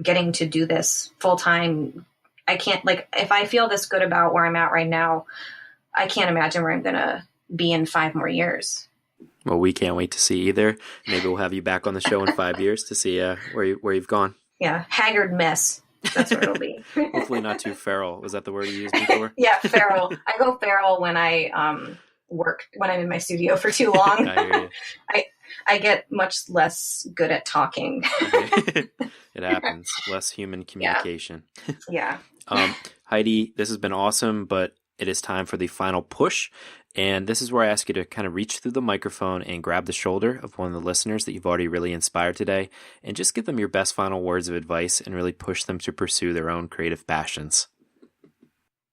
getting to do this full time. I can't, if I feel this good about where I'm at right now, I can't imagine where I'm going to be in 5 more years. Well, we can't wait to see either. Maybe we'll have you back on the show in 5 years to see where you've gone. Yeah, haggard mess. That's what it'll be. Hopefully not too feral. Was that the word you used before? Yeah, feral. I go feral when I when I'm in my studio for too long. I hear you. I get much less good at talking. It happens. Less human communication. Yeah. Heidi, this has been awesome, but it is time for the final push. And this is where I ask you to kind of reach through the microphone and grab the shoulder of one of the listeners that you've already really inspired today and just give them your best final words of advice and really push them to pursue their own creative passions.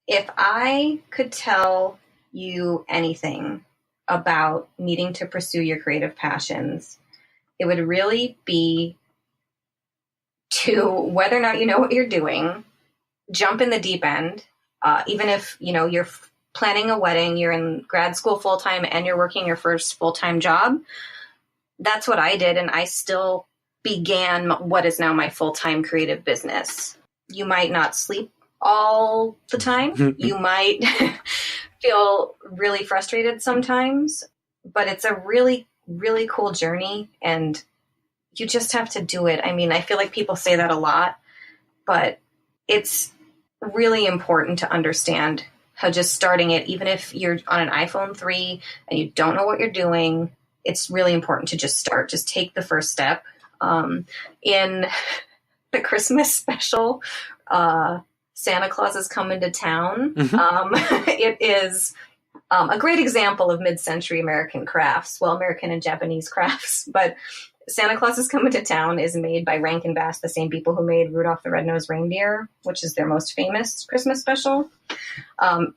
If I could tell you anything about needing to pursue your creative passions, it would really be to, whether or not you know what you're doing, jump in the deep end. Even if, you're planning a wedding, you're in grad school full-time and you're working your first full-time job. That's what I did. And I still began what is now my full-time creative business. You might not sleep all the time. You might feel really frustrated sometimes, but it's a really, really cool journey and you just have to do it. I mean, I feel like people say that a lot, but it's really important to understand how just starting it, even if you're on an iPhone 3 and you don't know what you're doing, it's really important to just start. Just take the first step. In the Christmas special, Santa Claus is Coming to Town. It is a great example of mid-century American crafts, well, American and Japanese crafts, but Santa Claus is Coming to Town is made by Rankin Bass, the same people who made Rudolph the Red-Nosed Reindeer, which is their most famous Christmas special.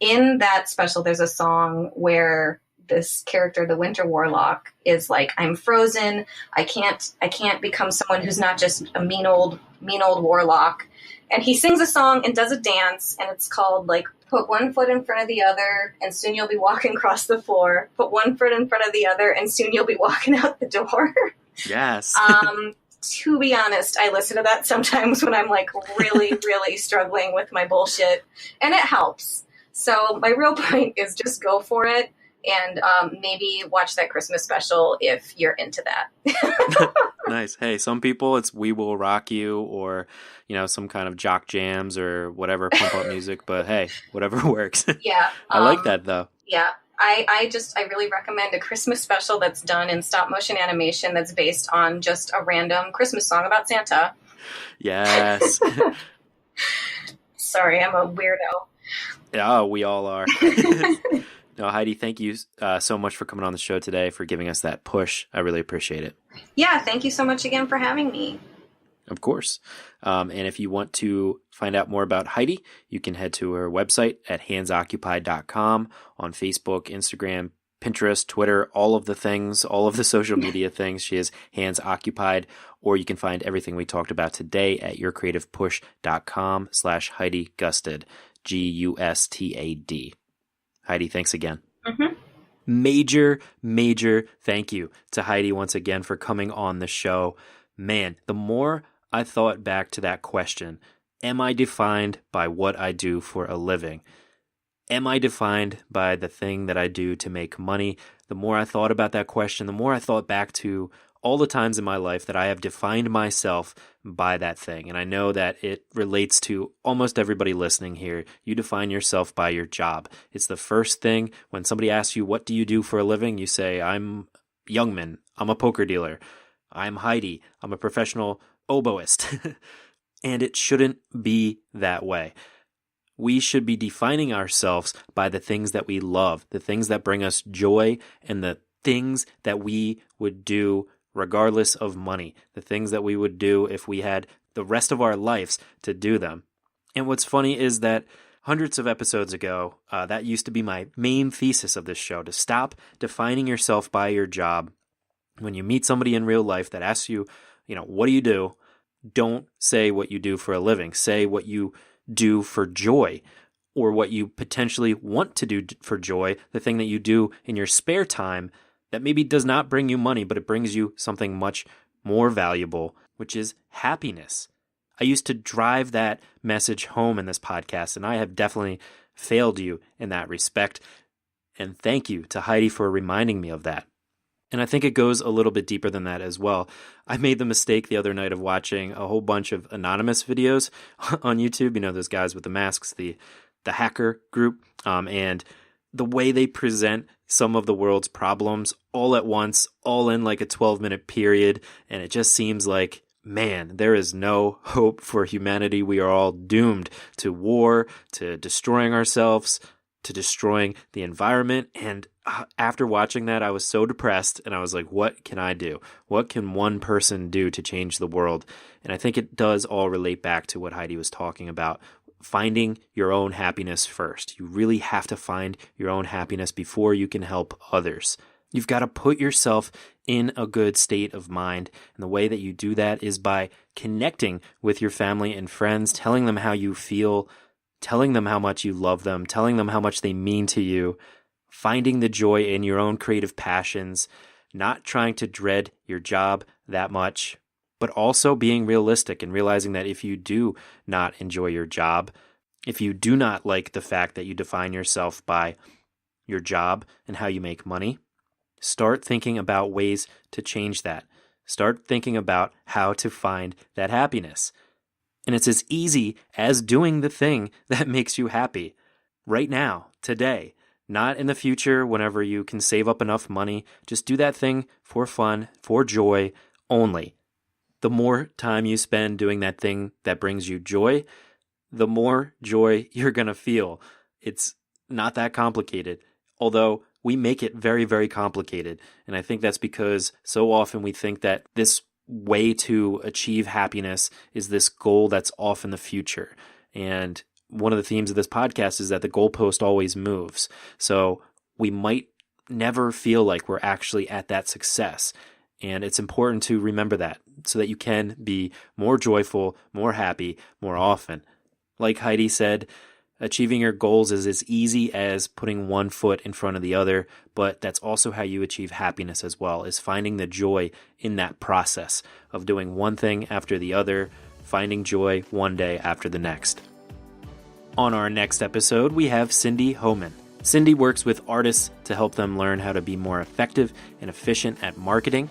In that special, there's a song where this character, the Winter Warlock, is like, I'm frozen. I can't become someone who's not just a mean old warlock. And he sings a song and does a dance, and it's called, like, put one foot in front of the other, and soon you'll be walking across the floor. Put one foot in front of the other, and soon you'll be walking out the door. Yes. To be honest, I listen to that sometimes when I'm, like, really, really struggling with my bullshit, and it helps. So my real point is just go for it, and maybe watch that Christmas special if you're into that. Nice. Hey, some people it's We Will Rock You, or, some kind of jock jams or whatever, pump up music, but hey, whatever works. Yeah. I like that though. Yeah. I really recommend a Christmas special that's done in stop motion animation that's based on just a random Christmas song about Santa. Yes. Sorry, I'm a weirdo. Yeah, we all are. No, Heidi, thank you so much for coming on the show today, for giving us that push. I really appreciate it. Yeah, thank you so much again for having me. Of course. And if you want to find out more about Heidi, you can head to her website at handsoccupied.com, on Facebook, Instagram, Pinterest, Twitter, all of the things, all of the social media things. She is Hands Occupied, or you can find everything we talked about today at yourcreativepush.com/Heidi Gustad, Gustad. Heidi, thanks again. Mm-hmm. Major thank you to Heidi once again for coming on the show. Man, the more I thought back to that question, am I defined by what I do for a living? Am I defined by the thing that I do to make money? The more I thought about that question, the more I thought back to all the times in my life that I have defined myself by that thing. And I know that it relates to almost everybody listening here. You define yourself by your job. It's the first thing when somebody asks you, what do you do for a living? You say, I'm Youngman. I'm a poker dealer. I'm Heidi. I'm a professional oboist. And it shouldn't be that way. We should be defining ourselves by the things that we love, the things that bring us joy, and the things that we would do regardless of money, the things that we would do if we had the rest of our lives to do them. And what's funny is that hundreds of episodes ago, that used to be my main thesis of this show, to stop defining yourself by your job. When you meet somebody in real life that asks you, what do you do? Don't say what you do for a living. Say what you do for joy, or what you potentially want to do for joy, the thing that you do in your spare time that maybe does not bring you money, but it brings you something much more valuable, which is happiness. I used to drive that message home in this podcast, and I have definitely failed you in that respect. And thank you to Heidi for reminding me of that. And I think it goes a little bit deeper than that as well. I made the mistake the other night of watching a whole bunch of anonymous videos on YouTube. Those guys with the masks, the hacker group, and the way they present some of the world's problems all at once, all in like a 12-minute period. And it just seems like, man, there is no hope for humanity. We are all doomed to war, to destroying ourselves, to destroying the environment. And after watching that, I was so depressed, and I was like, what can I do? What can one person do to change the world? And I think it does all relate back to what Heidi was talking about, finding your own happiness first. You really have to find your own happiness before you can help others. You've got to put yourself in a good state of mind. And the way that you do that is by connecting with your family and friends, telling them how you feel, telling them how much you love them, telling them how much they mean to you, finding the joy in your own creative passions, not trying to dread your job that much, but also being realistic and realizing that if you do not enjoy your job, if you do not like the fact that you define yourself by your job and how you make money, start thinking about ways to change that. Start thinking about how to find that happiness. And it's as easy as doing the thing that makes you happy right now, today, not in the future whenever you can save up enough money. Just do that thing for fun, for joy only. The more time you spend doing that thing that brings you joy, the more joy you're going to feel. It's not that complicated, although we make it very, very complicated. And I think that's because so often we think that this way to achieve happiness is this goal that's off in the future. And one of the themes of this podcast is that the goalpost always moves. So we might never feel like we're actually at that success. And it's important to remember that so that you can be more joyful, more happy, more often. Like Heidi said, achieving your goals is as easy as putting one foot in front of the other, but that's also how you achieve happiness as well, is finding the joy in that process of doing one thing after the other, finding joy one day after the next. On our next episode, we have Cindy Homan. Cindy works with artists to help them learn how to be more effective and efficient at marketing,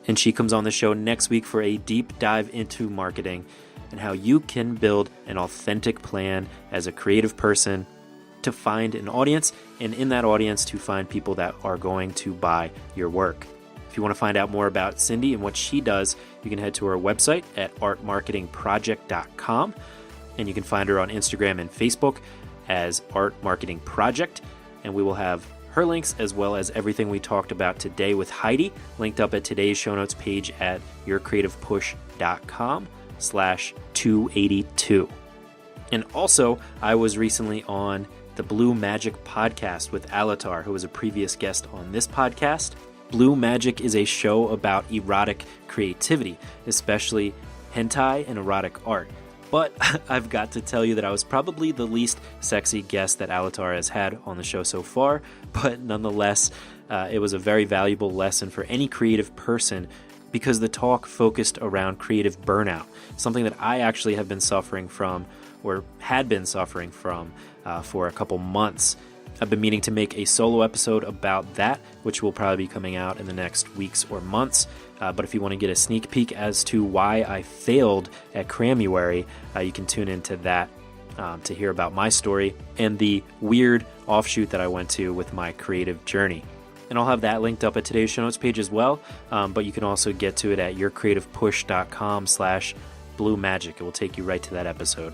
and she comes on the show next week for a deep dive into marketing and how you can build an authentic plan as a creative person to find an audience, and in that audience to find people that are going to buy your work. If you want to find out more about Cindy and what she does, you can head to her website at artmarketingproject.com, and you can find her on Instagram and Facebook as Art Marketing Project, and we will have her links as well as everything we talked about today with Heidi linked up at today's show notes page at yourcreativepush.com/282. And also, I was recently on the Blue Magic podcast with Alatar, who was a previous guest on this podcast. Blue Magic is a show about erotic creativity, especially hentai and erotic art. But I've got to tell you that I was probably the least sexy guest that Alatar has had on the show so far, but nonetheless, it was a very valuable lesson for any creative person because the talk focused around creative burnout, something that I actually have been suffering from, or had been suffering from, for a couple months. I've been meaning to make a solo episode about that, which will probably be coming out in the next weeks or months. But if you want to get a sneak peek as to why I failed at Cramuary, you can tune into that to hear about my story and the weird offshoot that I went to with my creative journey. And I'll have that linked up at today's show notes page as well. But you can also get to it at yourcreativepush.com/Blue Magic. It will take you right to that episode.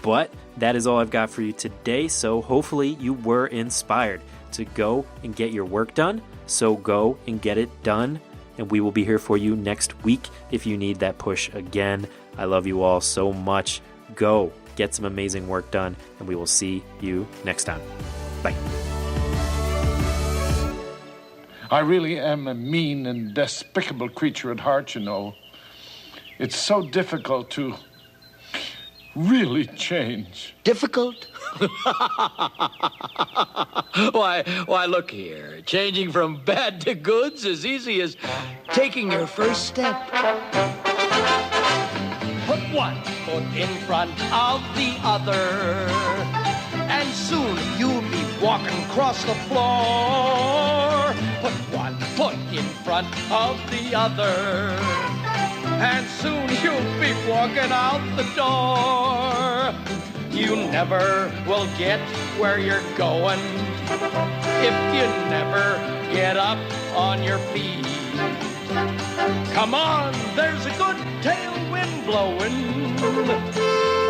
But that is all I've got for you today, so hopefully you were inspired to go and get your work done. So go and get it done, and we will be here for you next week if you need that push again. I love you all so much. Go get some amazing work done, and we will see you next time. Bye. I really am a mean and despicable creature at heart, you know. It's so difficult to really change. Difficult? Why, look here. Changing from bad to good's as easy as taking your first step. Put one foot in front of the other, and soon you'll be walking across the floor. Put one foot in front of the other, and soon you'll be walking out the door. You never will get where you're going if you never get up on your feet. Come on, there's a good tailwind blowing.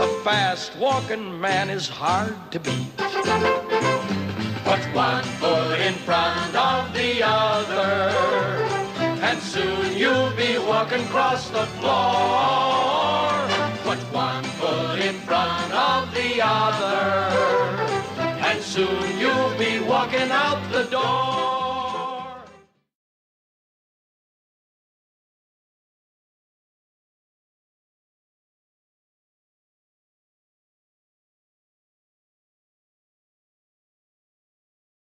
A fast-walking man is hard to beat. Put one foot in front of the other, and soon you'll be walking across the floor. Put one foot in front of the other, and soon you'll be walking out the door.